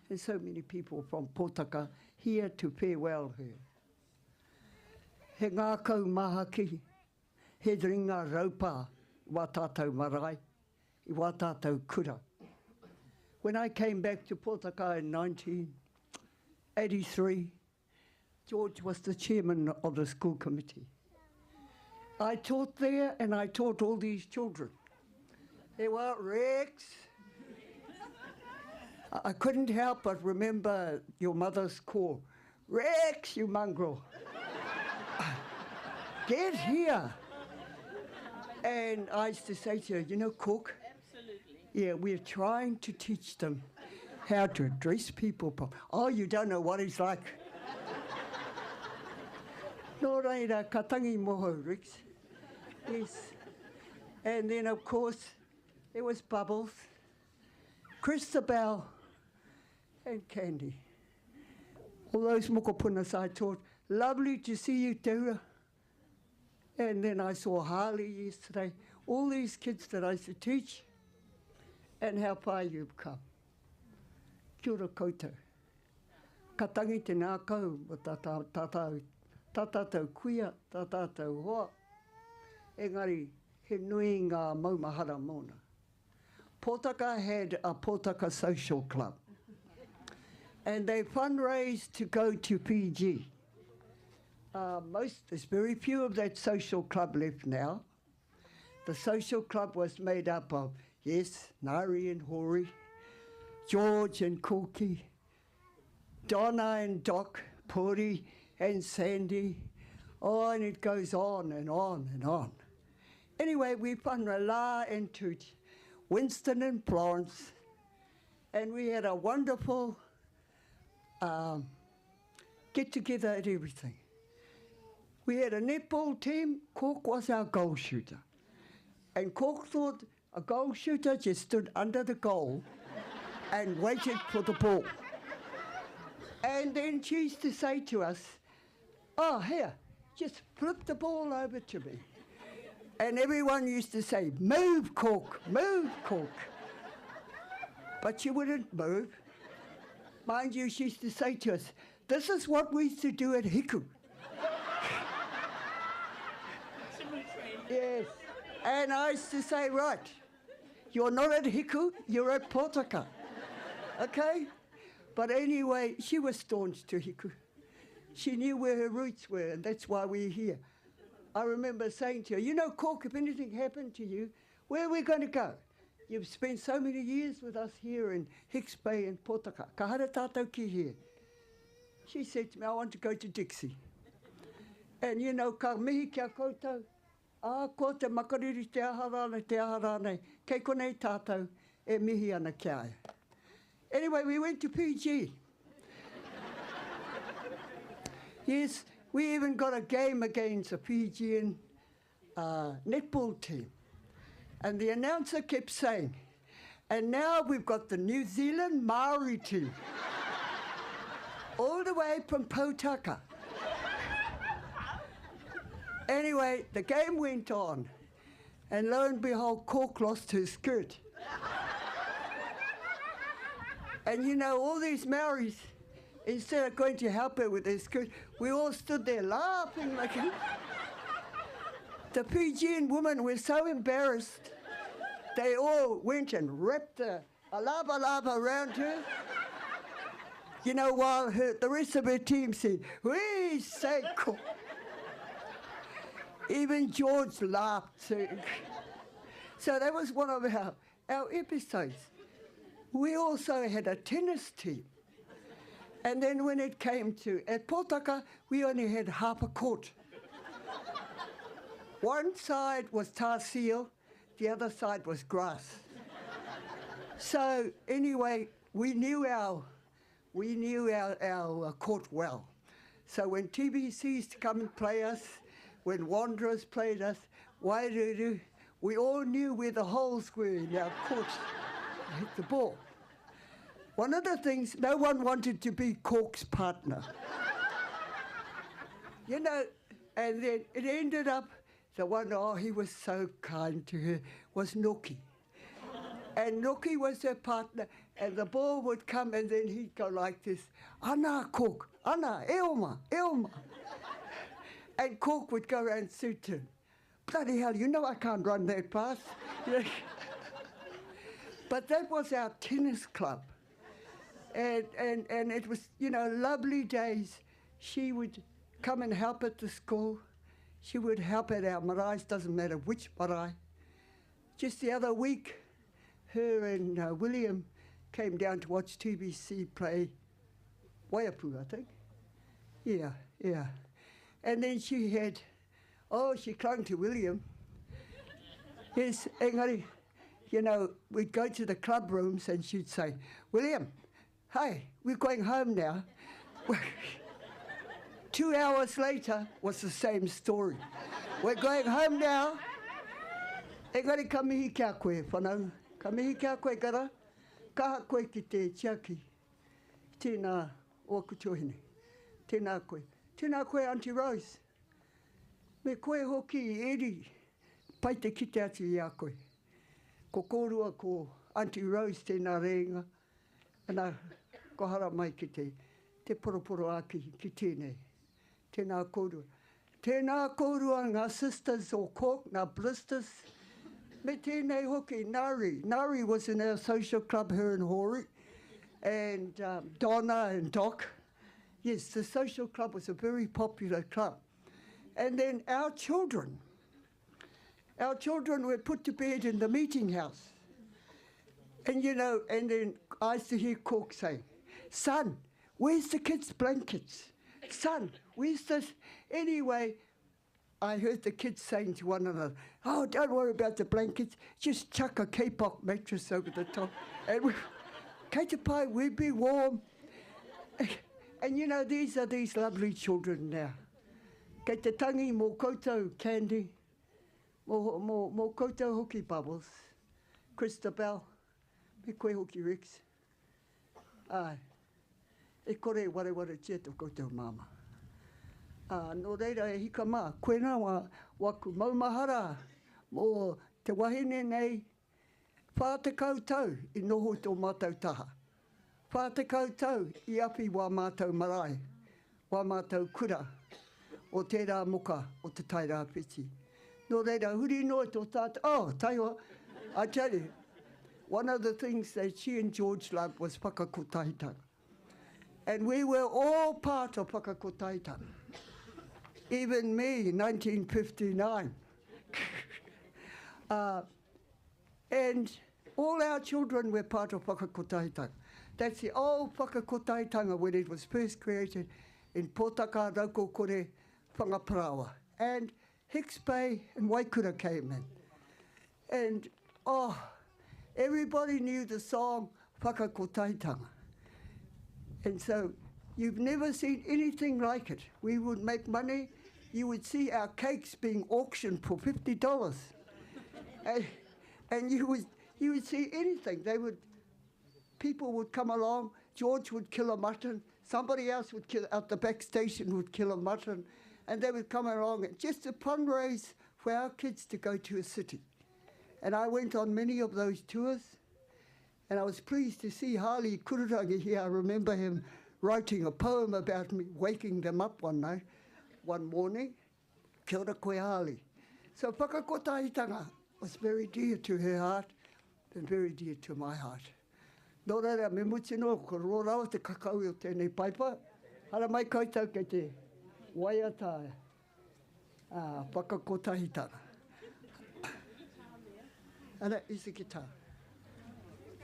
Speaker 15: and so many people from Potaka here to farewell her. He ngā kau maha ki, he ringa raupā, wā tātou marae, I wā tātou kura. When I came back to Potaka in 1983, George was the chairman of the school committee. I taught there and I taught all these children. They were Rex. I couldn't help but remember your mother's call. Rex, you mongrel. Get here. And I used to say to her, you know, Cook, yeah, we're trying to teach them how to address people. Oh, you don't know what it's like. Nō reira, ka tangi moho, Rex. Yes. And then, of course, there was Bubbles, Christabel, and Candy. All those mokopunas I taught. Lovely to see you, Tara. And then I saw Harley yesterday. All these kids that I used to teach, and how far you've come. Kia ora koutou. Ka tangi te nā kau, o tātou kuia, tātou hoa. Engari, he nui ngā maumahara mōna. Potaka had a Potaka Social Club. And they fundraised to go to PG. There's very few of that social club left now. The social club was made up of, yes, Nari and Hori, George and Koki, Donna and Doc, Puri and Sandy. Oh, and it goes on and on and on. Anyway, we whānau La and Tooch, Winston and Florence, and we had a wonderful get-together at everything. We had a netball team. Cork was our goal shooter. And Cork thought a goal shooter just stood under the goal and waited for the ball. And then she used to say to us, oh, here, just flip the ball over to me. And everyone used to say, move, Cork, move, Cork. But she wouldn't move. Mind you, she used to say to us, this is what we used to do at Hiku. Yes. And I used to say, right, you're not at Hiku, you're at Potaka. Okay? But anyway, she was staunch to Hiku. She knew where her roots were, and that's why we're here. I remember saying to her, you know, Cork, if anything happened to you, where are we going to go? You've spent so many years with us here in Hicks Bay and Potaka. Ka hara tātou ki here. She said to me, I want to go to Dixie. And you know, ka mihi kia koutou. Ko te makariri te aha nei, kei konei tātou e mihi ana kia ai. Anyway, we went to PG. Yes, we even got a game against a Fijian netball team. And the announcer kept saying, and now we've got the New Zealand Maori team. All the way from Potaka. Anyway, the game went on, and lo and behold, Cork lost her skirt. And you know, all these Maoris, Instead of going to help her with her skirt, we all stood there laughing like the Fijian women were so embarrassed. They all went and wrapped a lava around her. You know, while the rest of her team said, "We say cool." Even George laughed too. So that was one of our episodes. We also had a tennis team. And then when it came to, at Potaka, we only had half a court. One side was tar seal, the other side was grass. So anyway, we knew our court well. So when TBCs to come and play us, when Wanderers played us, Wairuru, we all knew where the holes were in our court to hit the ball. One of the things, no one wanted to be Cork's partner. You know, and then it ended up, the one, oh, he was so kind to her, was Noki. And Noki was her partner, and the ball would come, and then he'd go like this, "Ana, Cork, Ana, Elma, Elma." And Cork would go around suit him. Bloody hell, you know I can't run that fast. But that was our tennis club. And it was, you know, lovely days. She would come and help at the school. She would help at our maraes, doesn't matter which marae. Just the other week, her and William came down to watch TBC play Waiapu, I think. Yeah. And then she had, she clung to William. Yes, engari, you know, we'd go to the club rooms and she'd say, "William, hey, we're going home now." 2 hours later was the same story. "We're going home now." Engari, ka mihi kia koe, whanau. Ka mihi kia koe, kara. Kaha koe ki te tiaki. Tēnā o kutuhine. Tēnā koe. Tēnā koe, Auntie Rose. Me koe hoki I eri, pai te kite atu I a koe. Ko kōrua ko Auntie Rose tēnā reinga. Ana, ko hara mai ki te poroporo aki ki tēnei. Tēnā kōrua. Tēnā kōrua ngā sisters o Cork, ngā blisters. Me tēnei hoki, Nari. Nari was in our social club, her and Hori. And Donna and Doc. Yes, the social club was a very popular club. And then our children were put to bed in the meeting house. And you know, and then I used to hear Cork say, "Son, where's the kids' blankets? Son, where's this?" Anyway, I heard the kids saying to one another, "Oh, don't worry about the blankets, just chuck a K-pop mattress over the top." And kei te pai, we'd be warm. And you know, these are these lovely children now. Kei te tangi mō koutou Candy, mō koutou hoki Bubbles, Christabel, me koe hoki Rex. Ai, e kore ware tia tō koutou mama. Nō reira e hika mā, koe nā waku maumahara mō te wahine nei, whātekau tau I noho tō mātou taha. Whātekau tau I api wā mātou marae, wā mātou kura, o tērā moka o te tairā piti. Nō reira, huri noa tō tātou. Oh, taiwa, I tell you, one of the things that she and George loved was whakakotaitanga. And we were all part of whakakotaitanga. Even me, 1959. And all our children were part of whakakotaitanga. That's the old whakakotaitanga when it was first created in Potaka, Raukokore, Whangaparawa. And Hicks Bay and Waikura came in. And, everybody knew the song Whakakotaitanga. And so you've never seen anything like it. We would make money. You would see our cakes being auctioned for $50. And you would see anything. People would come along. George would kill a mutton. Somebody else would kill, at the back station would kill a mutton. And they would come along just to fundraise for our kids to go to a city. And I went on many of those tours. And I was pleased to see Harley Kururangi here. I remember him writing a poem about me, waking them up one morning. Kia ora koe ali. So whakakotahitanga was very dear to her heart and very dear to my heart. Nō reira, me mutino, ko rōrau te kakau o tēnei paipa. Hara mai koutou kei te waiata whakakotahitanga. Ana, isi ki tā.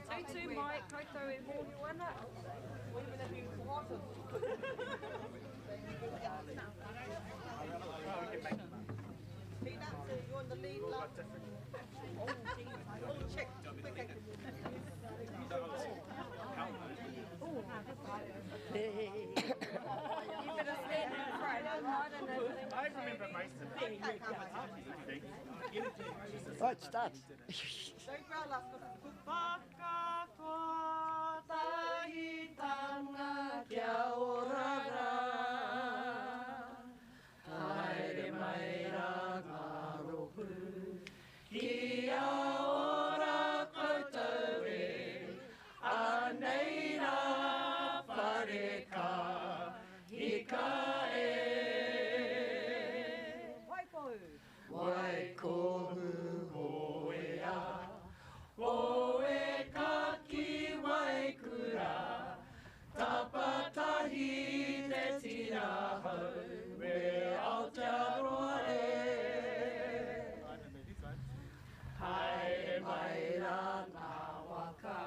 Speaker 16: Tū mai, koutou e mōhio ana. Whatever you want. Peanuts, you're on the lead, love. Oh, check. You better stand in front. I remember most of it.
Speaker 15: Right, start.
Speaker 16: Don't growl, love.
Speaker 5: Whakakotahitanga kia orara, haere mai rā ngā rohu, kia ora koutou e, anei rā whare ka hika e. Waikohu hoea, oe ka ki waikura, tapatahi te tira hau, me Aotearoa e. Haere mai rā ngā waka,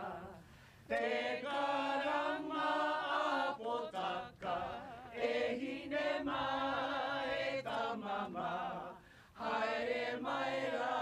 Speaker 5: te karanga a potaka, e hine mai ta mama, haere mai rā.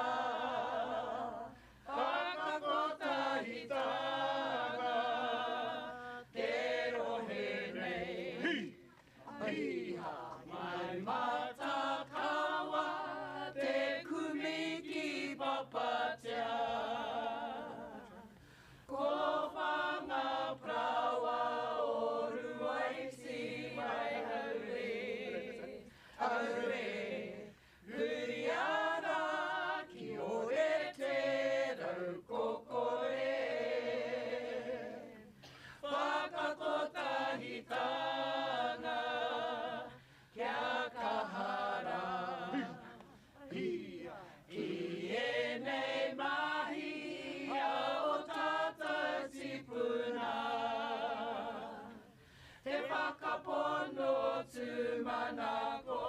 Speaker 5: Pono tu manako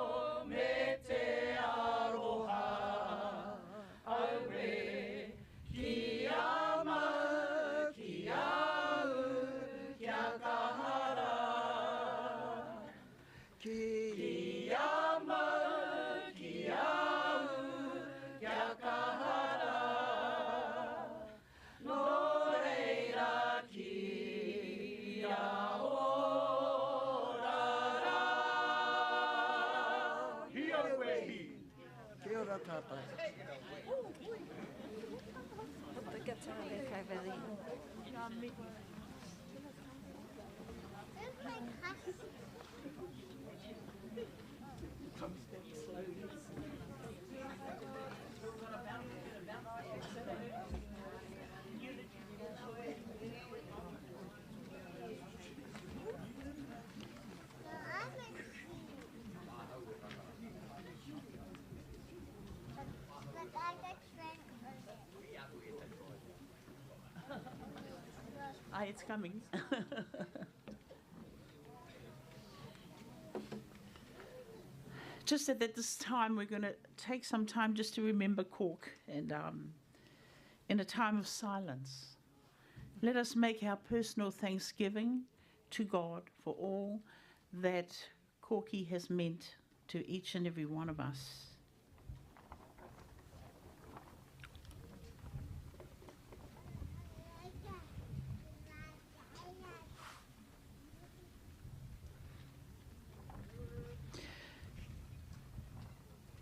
Speaker 5: me te aroha, aure ki ama ki au kia kahara, ki ama ki au kia kahara, no reira ki ao.
Speaker 15: Tata.
Speaker 16: Put the guitar back over there.
Speaker 6: It's coming. Just at this time, we're going to take some time just to remember Cork, and in a time of silence, let us make our personal thanksgiving to God for all that Corky has meant to each and every one of us.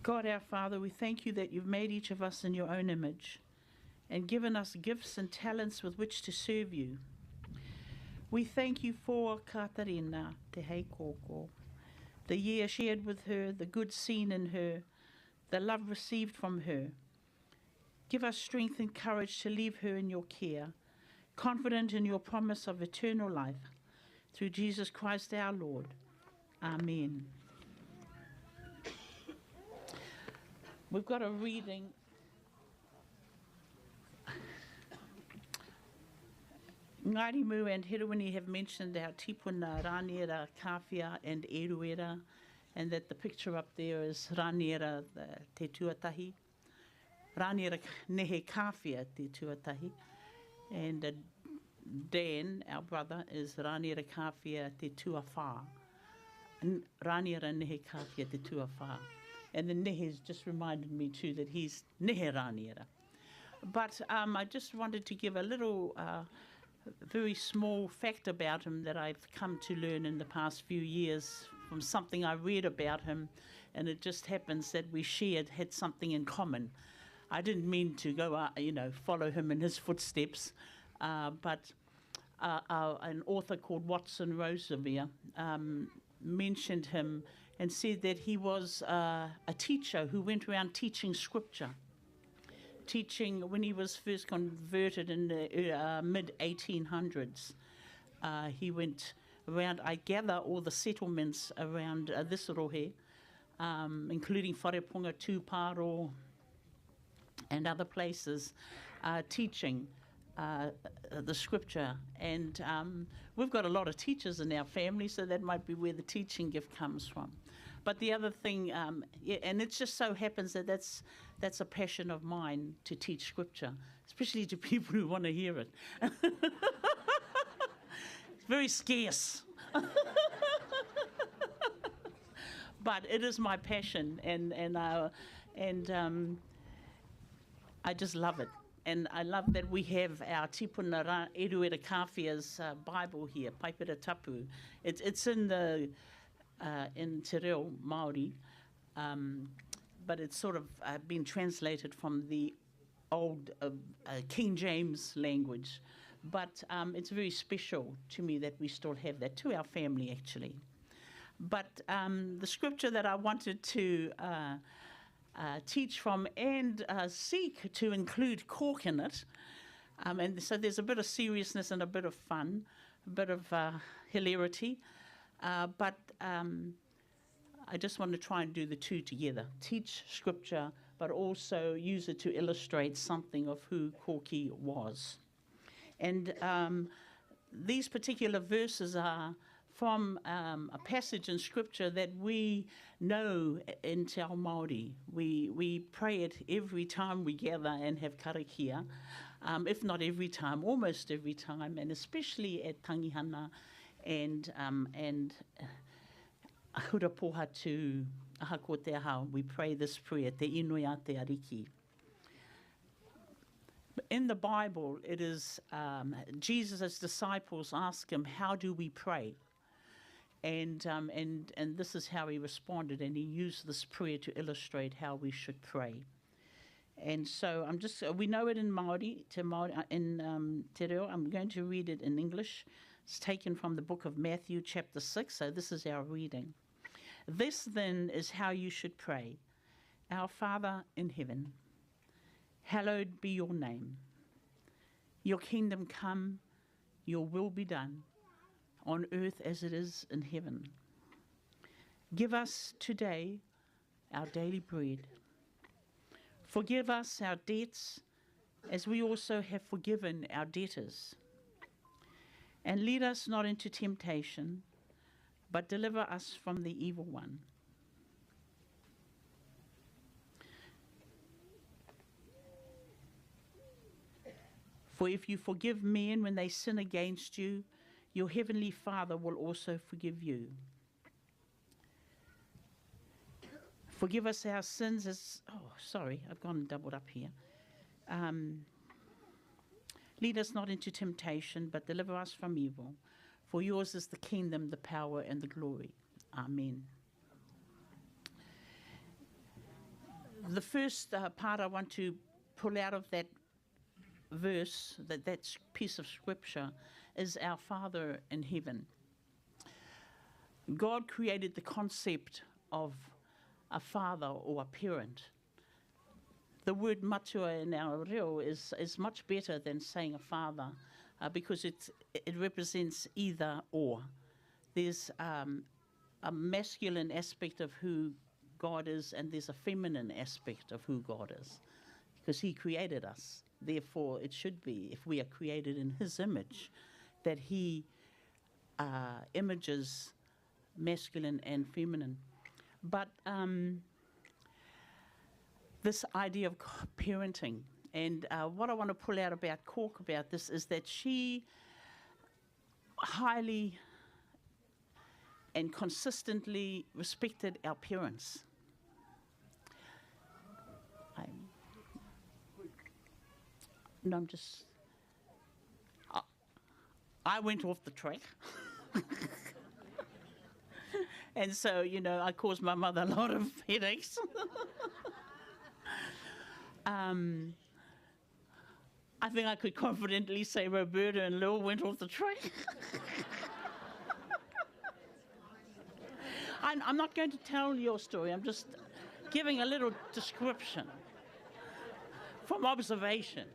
Speaker 6: God our Father, we thank you that you've made each of us in your own image and given us gifts and talents with which to serve you. We thank you for Katarina Te Hei Kōkō, the year shared with her, the good seen in her, the love received from her. Give us strength and courage to leave her in your care, confident in your promise of eternal life, through Jesus Christ our Lord. Amen. We've got a reading. Ngāri Mu and Herewini have mentioned our tipuna Rāniera, Kawhia and Eruera, and that the picture up there is Rāniera, te tuatahi. Rāniera nehe Kawhia, te tuatahi. And Dan, our brother, is Rāniera Kawhia, te tuawha. Rāniera nehe Kawhia, te tuawha. And the nehe's just reminded me too that he's nehe Rāniera. But I just wanted to give a little very small fact about him that I've come to learn in the past few years from something I read about him, and it just happens that we had something in common. I didn't mean to go, follow him in his footsteps, but an author called Watson Roseveare mentioned him and said that he was a teacher who went around teaching scripture. Teaching when he was first converted in the mid-1800s. He went around, I gather, all the settlements around this rohe, including Wharepunga, Tūparo, and other places, teaching the scripture. And we've got a lot of teachers in our family, so that might be where the teaching gift comes from. But the other thing, and it just so happens that that's a passion of mine, to teach scripture, especially to people who want to hear it. It's very scarce. But it is my passion, and I just love it. And I love that we have our tipuna Eruera Kawhia's Bible here, Paipera Tapu. It's in the in Te Reo Māori, but it's sort of been translated from the old King James language. But it's very special to me that we still have that, to our family actually. But the scripture that I wanted to teach from and seek to include cork in it, and so there's a bit of seriousness and a bit of fun, a bit of hilarity, but I just want to try and do the two together. Teach scripture, but also use it to illustrate something of who Corky was. And these particular verses are from a passage in scripture that we know in Te Ao Māori. We pray it every time we gather and have karakia, if not every time, almost every time, and especially at tangihana and ahura pohatu aha ko te aha. We pray this prayer, te inui a te ariki. In the Bible, it is Jesus' disciples ask him, how do we pray? And this is how he responded, and he used this prayer to illustrate how we should pray. And so we know it in Māori, in Te Reo. I'm going to read it in English. It's taken from the book of Matthew, chapter 6, so this is our reading. This then is how you should pray. Our Father in heaven, hallowed be your name. Your kingdom come, your will be done, on earth as it is in heaven. Give us today our daily bread. Forgive us our debts as we also have forgiven our debtors. And lead us not into temptation, but deliver us from the evil one. For if you forgive men when they sin against you, your heavenly Father will also forgive you. Forgive us our sins as... Oh, sorry, I've gone and doubled up here. Lead us not into temptation, but deliver us from evil. For yours is the kingdom, the power, and the glory. Amen. The first part I want to pull out of that verse, that piece of scripture, is our Father in heaven. God created the concept of a father or a parent. The word matua in our reo is much better than saying a father because it represents either or. there's a masculine aspect of who God is, and there's a feminine aspect of who God is, because He created us. Therefore, it should be, if we are created in His image, that He images masculine and feminine. But this idea of parenting, and what I want to pull out about Cork about this is that she highly and consistently respected our parents. I went off the track. And so, you know, I caused my mother a lot of headaches. I think I could confidently say Roberta and Lil went off the track. I'm not going to tell your story. I'm just giving a little description from observation.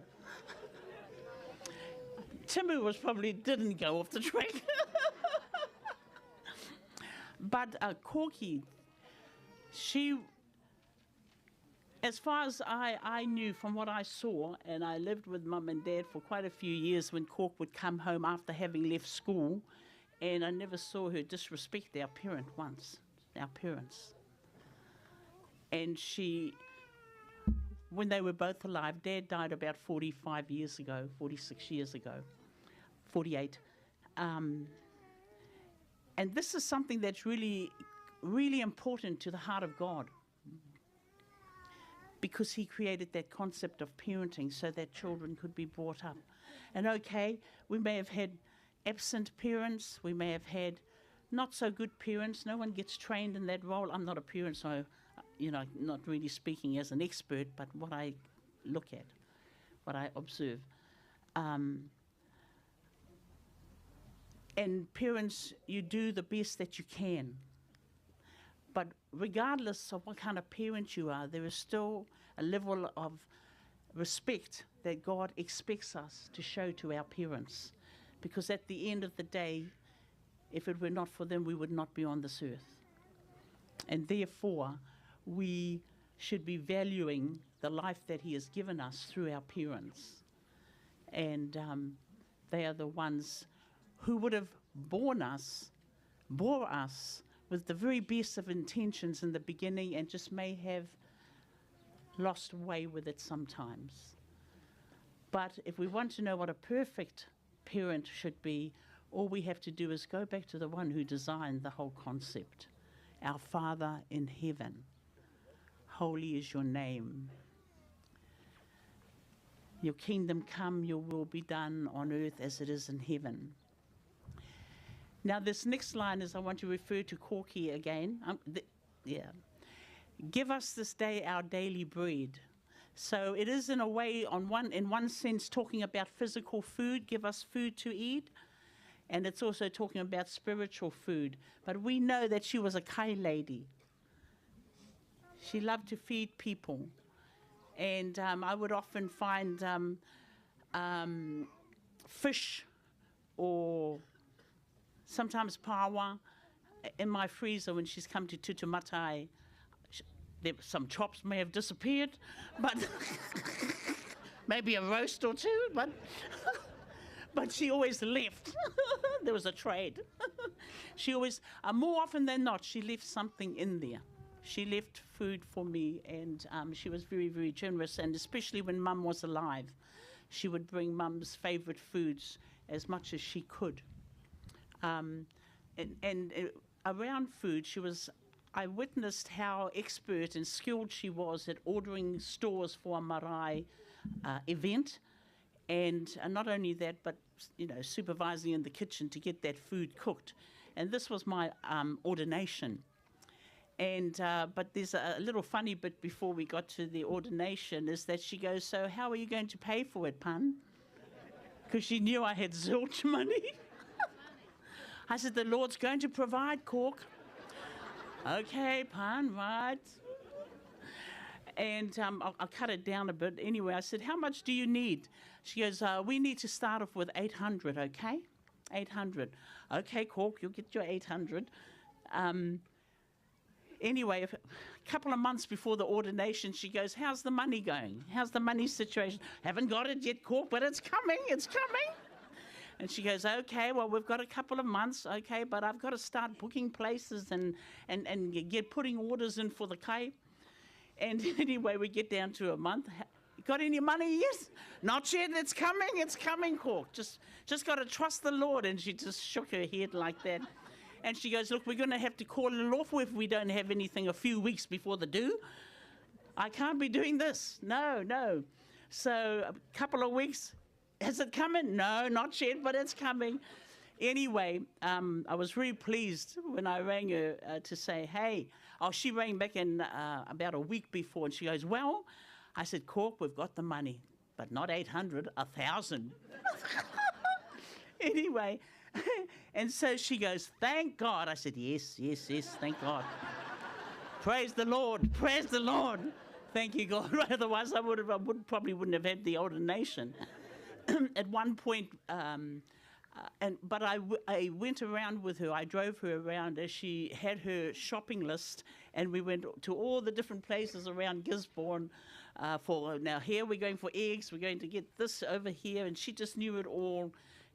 Speaker 6: Timbu probably didn't go off the track. But Corky, she, as far as I knew from what I saw, and I lived with Mum and Dad for quite a few years when Cork would come home after having left school, and I never saw her disrespect our parent once, our parents. And she, when they were both alive, Dad died about 45 years ago, 46 years ago, 48. And this is something that's really, really important to the heart of God, because He created that concept of parenting so that children could be brought up. And okay, we may have had absent parents, we may have had not so good parents. No one gets trained in that role. I'm not a parent, so, you know, not really speaking as an expert, but what I look at, what I observe. And parents, you do the best that you can. But regardless of what kind of parent you are, there is still a level of respect that God expects us to show to our parents. Because at the end of the day, if it were not for them, we would not be on this earth. And therefore, we should be valuing the life that He has given us through our parents. And they are the ones who would have bore us with the very best of intentions in the beginning, and just may have lost way with it sometimes. But if we want to know what a perfect parent should be, all we have to do is go back to the one who designed the whole concept. Our Father in heaven, holy is your name. Your kingdom come, your will be done on earth as it is in heaven. Now, this next line is, I want to refer to Corky again. Give us this day our daily bread. So it is in a way, in one sense, talking about physical food, give us food to eat. And it's also talking about spiritual food. But we know that she was a kai lady. She loved to feed people. And I would often find fish or sometimes pawa in my freezer when she's come to Tutumatai. Some chops may have disappeared, but maybe a roast or two, but she always left. There was a trade. She always, more often than not, she left something in there. She left food for me, and she was very, very generous, and especially when Mum was alive, she would bring Mum's favourite foods as much as she could. And around food, I witnessed how expert and skilled she was at ordering stores for a marae event, and not only that, but supervising in the kitchen to get that food cooked. And this was my ordination. And but there's a little funny bit before we got to the ordination, is that she goes, "So how are you going to pay for it, Pan?" Because she knew I had zilch money. I said, "The Lord's going to provide, Cork." "Okay, Pan, right." And I'll cut it down a bit. Anyway, I said, "How much do you need?" She goes, "We need to start off with 800, okay?" 800. Okay, Cork, you'll get your 800. Anyway, a couple of months before the ordination, she goes, how's the money going? How's the money situation? Haven't got it yet, Cork, but it's coming, it's coming. And she goes, okay, well, we've got a couple of months, okay, but I've got to start booking places and get putting orders in for the kai. And anyway, we get down to a month. Got any money yet? Not yet, it's coming, Cork. Just got to trust the Lord. And she just shook her head like that. And she goes, look, we're going to have to call it off if we don't have anything a few weeks before the due. I can't be doing this. No. So a couple of weeks, has it coming? No, not yet, but it's coming. Anyway, I was really pleased when I rang her to say, hey. Oh, she rang back in about a week before, and she goes, well, I said, Cork, we've got the money, but not 800, 1,000. Anyway, and so she goes, thank God. I said, yes, thank God. Praise the Lord. Thank you, God. Otherwise, I probably wouldn't have had the ordination. At one point, but I went around with her. I drove her around as she had her shopping list, and we went to all the different places around Gisborne. Now here we're going for eggs. We're going to get this over here, and she just knew it all.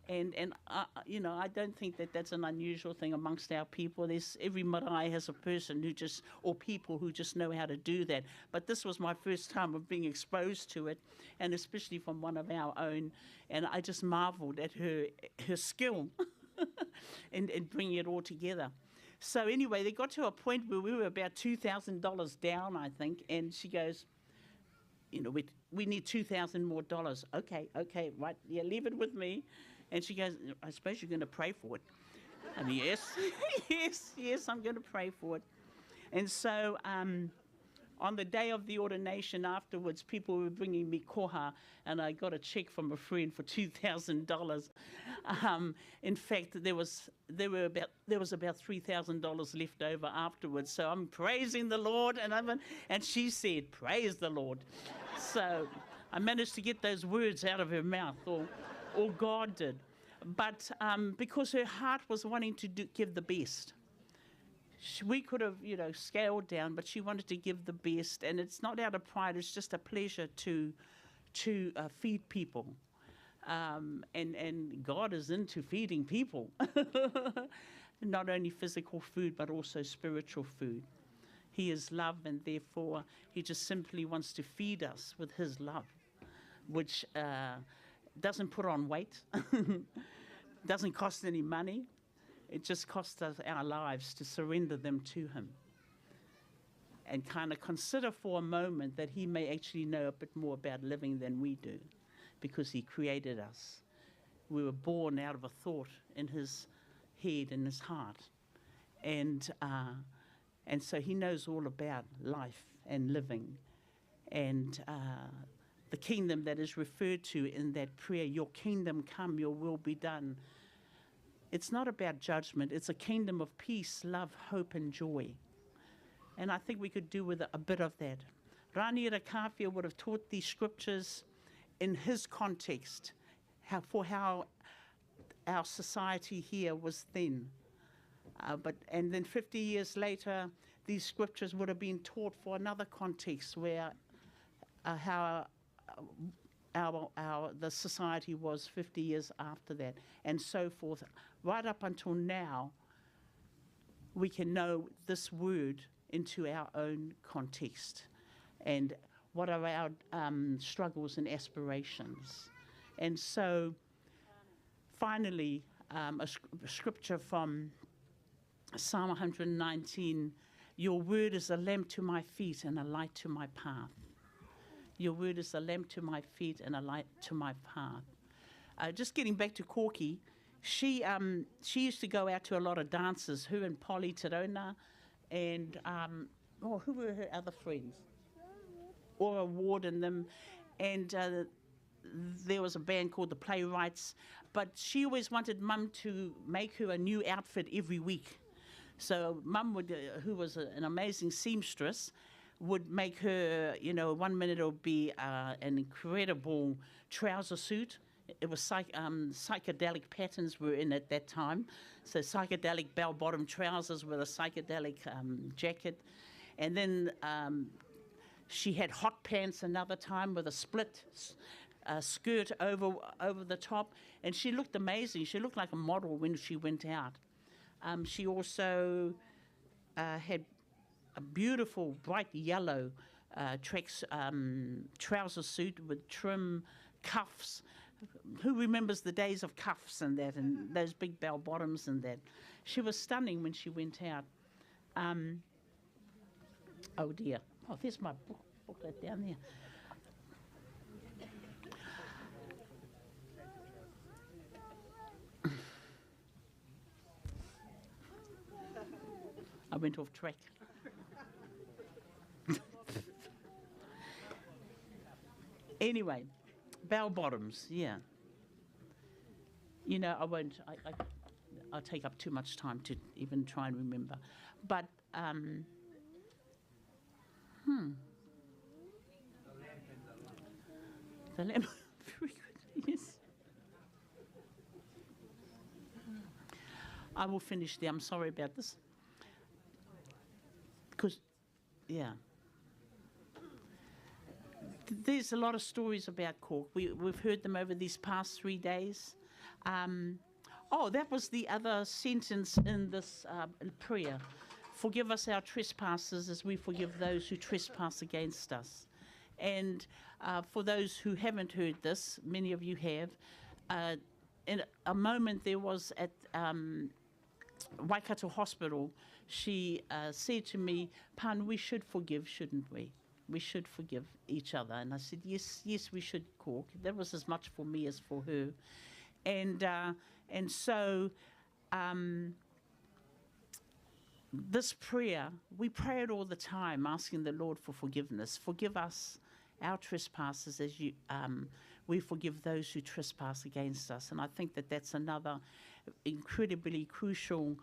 Speaker 6: And I don't think that that's an unusual thing amongst our people. Every marae has a person or people who just know how to do that. But this was my first time of being exposed to it, and especially from one of our own. And I just marveled at her skill in bringing it all together. So anyway, they got to a point where we were about $2,000 down, I think, and she goes, we need $2,000 more. Okay, right, yeah, leave it with me. And she goes, I suppose you're going to pray for it. I mean, yes, I'm going to pray for it. And so on the day of the ordination afterwards, people were bringing me koha, and I got a check from a friend for $2,000. In fact, there was about $3,000 left over afterwards. So I'm praising the Lord, and she said, praise the Lord. So I managed to get those words out of her mouth, or God did. But because her heart was wanting to give the best. We could have, scaled down, but she wanted to give the best. And it's not out of pride, it's just a pleasure to feed people. And God is into feeding people. Not only physical food, but also spiritual food. He is love, and therefore he just simply wants to feed us with his love, which doesn't put on weight, doesn't cost any money. It just costs us our lives to surrender them to him and kind of consider for a moment that he may actually know a bit more about living than we do, because he created us. We were born out of a thought in his head, in his heart. And so he knows all about life and living. And the kingdom that is referred to in that prayer, your kingdom come, your will be done. It's not about judgment. It's a kingdom of peace, love, hope, and joy. And I think we could do with a bit of that. Rani Rakawhia would have taught these scriptures in his context, how our society here was then. And then 50 years later, these scriptures would have been taught for another context where how the society was 50 years after that, and so forth. Right up until now, we can know this word into our own context and what are our struggles and aspirations. And so, finally, a scripture from Psalm 119, your word is a lamp to my feet and a light to my path. Your word is a lamp to my feet and a light to my path. Just getting back to Corky, she used to go out to a lot of dances, her and Polly Terona, and who were her other friends? Aura Ward and them. And there was a band called the Playwrights, but she always wanted Mum to make her a new outfit every week. So Mum would, who was an amazing seamstress, would make her, 1 minute it would be an incredible trouser suit, it was psychedelic patterns were in at that time. So psychedelic bell-bottom trousers with a psychedelic jacket. And then she had hot pants another time with a split skirt over the top. And she looked amazing. She looked like a model when she went out. She also had a beautiful bright yellow trouser suit with trim cuffs. Who remembers the days of cuffs and that, and those big bell bottoms and that? She was stunning when she went out. Oh dear. Oh, there's my booklet down there. I went off track. Anyway, bell bottoms, yeah. You know, I won't. I'll take up too much time to even try and remember. But the lamp. Very good. Yes. I will finish there. I'm sorry about this. Because, yeah. There's a lot of stories about Cork. We've heard them over these past 3 days. That was the other sentence in this prayer. Forgive us our trespasses as we forgive those who trespass against us. And for those who haven't heard this, many of you have, in a moment there was at Waikato Hospital, she said to me, "Pan, we should forgive, shouldn't we? We should forgive each other." And I said, yes, we should, Cork. That was as much for me as for her. And so this prayer, we pray it all the time, asking the Lord for forgiveness. Forgive us our trespasses as we forgive those who trespass against us. And I think that that's another incredibly crucial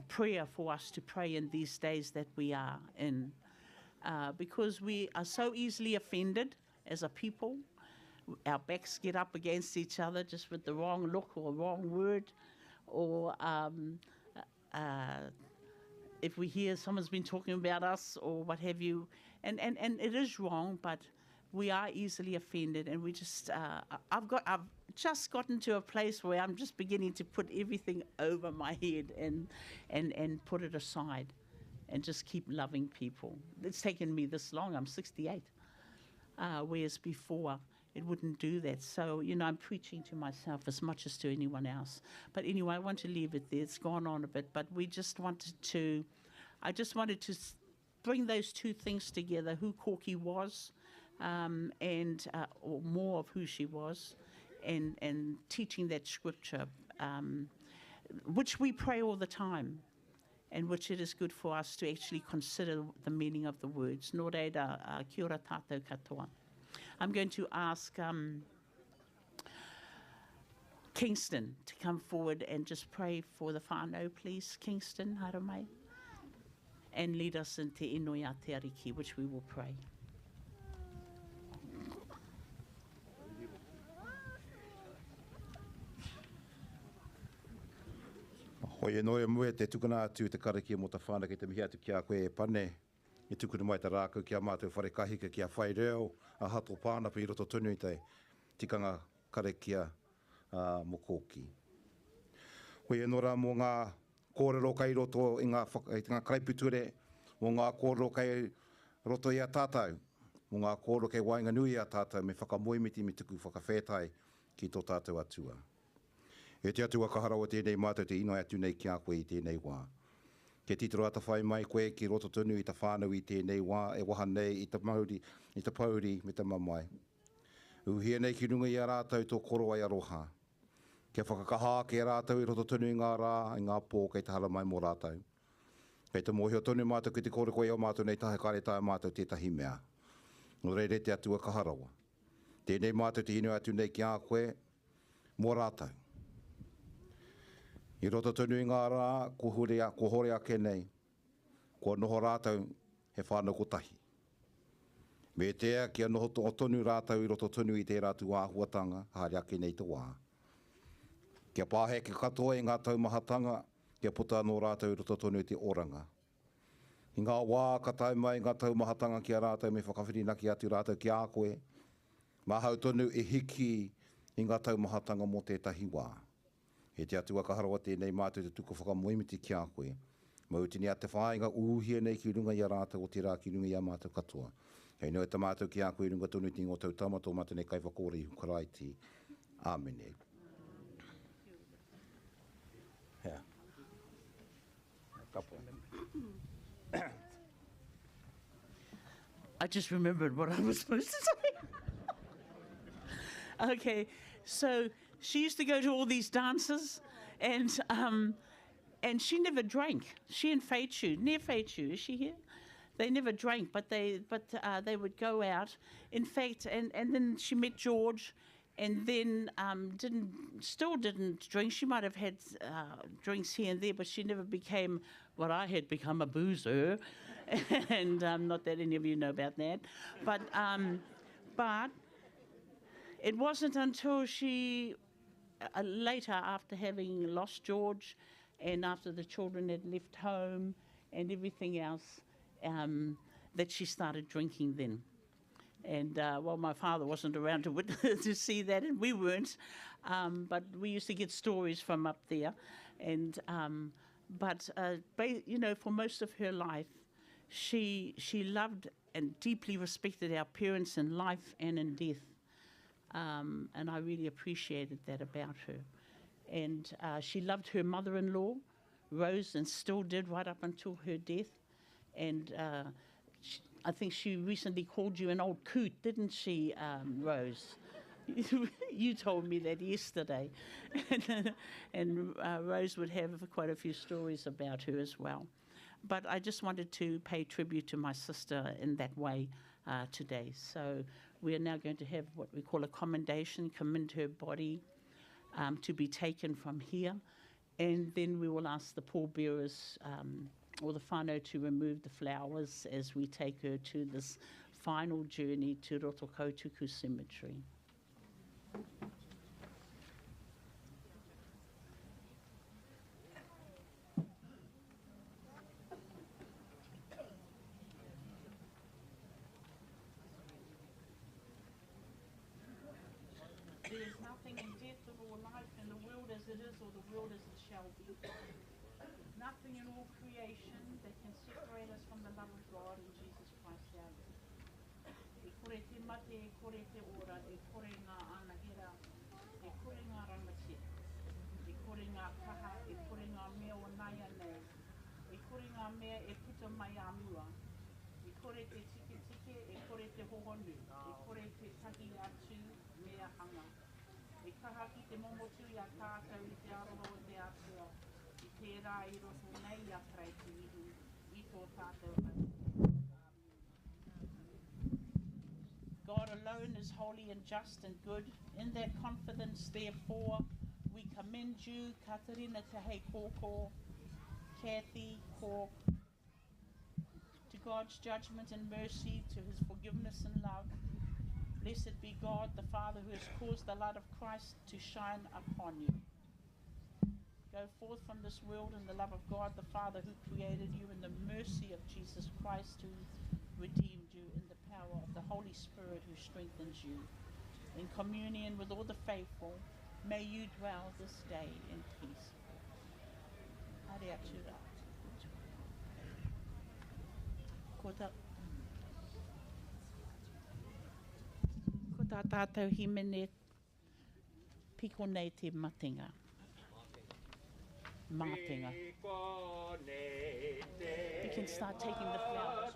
Speaker 6: prayer for us to pray in these days that we are in. Because we are so easily offended as a people. Our backs get up against each other just with the wrong look or wrong word, or if we hear someone's been talking about us or what have you. And it is wrong, but we are easily offended, and we just I've just gotten to a place where I'm just beginning to put everything over my head and put it aside and just keep loving people. It's taken me this long. I'm 68, whereas before it wouldn't do that. So, you know, I'm preaching to myself as much as to anyone else. But anyway, I want to leave it there. It's gone on a bit, but I just wanted to bring those two things together, who Corky was, or more of who she was, and teaching that scripture, which we pray all the time, and which it is good for us to actually consider the meaning of the words. Nō reira, kia ora tātou katoa. I'm going to ask Kingston to come forward and just pray for the whānau, please. Kingston, haere mai. And lead us in te inoi a te ariki, which we will pray.
Speaker 3: Hoi e noe mue te tukuna atu te kariki mo ta whāna ki te mihi atu ki a koe e pane. I tukuna mai te rākau ki a mātou whare kahika ki a whai reo a hato pāna pi roto tonu i te tikanga karekia mo Kōki. Hoi e nora mo ngā kōrero kai roto i ngā kaiputure, mo ngā kōrero kai roto i a tātou, mo ngā kōrero kai wainga nui i a tātou me whakamoimiti me tuku whakawhētai ki tō tātou atua. E te atua kaharawa tēnei mātou te ino atu nei ki a koe i tēnei wā. Ke titoro ata whai mai koe ki roto tonu i ta whānau i tēnei wā e waha nei i ta pauri me ta mamai. Uhia nei ki runga i a rātou tō koro ai aroha. Ke whakakaha ke rātou i roto tonu i ngā rā, i ngā pō kei te hala mai mō rātou. Kei te mōhio tonu mātou ki te kore koe au mātou nei tahe kare tae mātou tētahi mea. Nō reire te atua kaharawa. Tēnei mātou te ino atu nei ki a koe mō rātou. I roto tonu i ngā rā, ko hore ake nei, ko noho rātou he whānau ko tahi. Me tea kia noho o tonu rātau I roto tonu I te rātu āhuatanga, haere ake nei te wā. Kia pāhe ke katoa I ngā taumahatanga, kia puta anō rātau I roto tonu I te oranga. I ngā wā ka tai mai ngā taumahatanga kia rātau me whakawhirinaki atu rātau ki a koe, mā hau tonu E hiki I ngā taumahatanga mō tētahi wā. He te atua ka harawa tēnei mātou te tuku whakamoemiti ki a koe. Mautini a te whāinga uuhia nei ki runga I a rātau o te rā ki runga I a mātou katoa. Hei noe ta mātou ki a koe runga tonu I ngō tau tama tō mātou nei kai whakore I hukaraiti. Āmene. Yeah.
Speaker 6: I just remembered what I was supposed to say. Okay, so she used to go to all these dances, and she never drank. She and Fei Chu, near Fei Chu, is she here? They never drank, but they would go out. In fact, and then she met George, and then still didn't drink. She might have had drinks here and there, but she never became what I had become, a boozer. And not that any of you know about that, but it wasn't until she later, after having lost George, and after the children had left home and everything else, that she started drinking then. And well, my father wasn't around to see that, and we weren't. But we used to get stories from up there. And you know, for most of her life, she loved and deeply respected our parents in life and in death. And I really appreciated that about her. And she loved her mother-in-law, Rose, and still did right up until her death. And I think she recently called you an old coot, didn't she, Rose? You told me that yesterday. And Rose would have quite a few stories about her as well. But I just wanted to pay tribute to my sister in that way today. So we are now going to have what we call a commendation, commend her body to be taken from here. And then we will ask the pallbearers or the whānau to remove the flowers as we take her to this final journey to Rotokautuku Cemetery. There is nothing in death or life in the world as it is or the world as it shall be. Nothing in all creation that can separate us from the love of God in Jesus Christ our Lord. E kore te mate, e kore te ora, e kore ngā anahera, e kore ngā rangatia, e kore ngā kaha, e kore ngā mea o naia nei, e kore ngā mea e puta mai a mua, e kore te tike tike, e kore te hohonu, e kore te tahi atu mea hanga. E kaha ki te momotu I a tātou I te aroho o te atua, I tērā I roto nei a prei te ihu, I tō tātou au. God alone is holy and just and good. In that confidence, therefore, we commend you, Katarina Te Hei Kōkō, Kathy Cork, to God's judgment and mercy, to his forgiveness and love. Blessed be God, the Father, who has caused the light of Christ to shine upon you. Go forth from this world in the love of God, the Father, who created you, in the mercy of Jesus Christ, who redeemed you, in the power of the Holy Spirit, who strengthens you. In communion with all the faithful, may you dwell this day in peace. Hare atura. Ko tā tātou himene piko nei te matinga. Mātinga. You can start taking the flowers.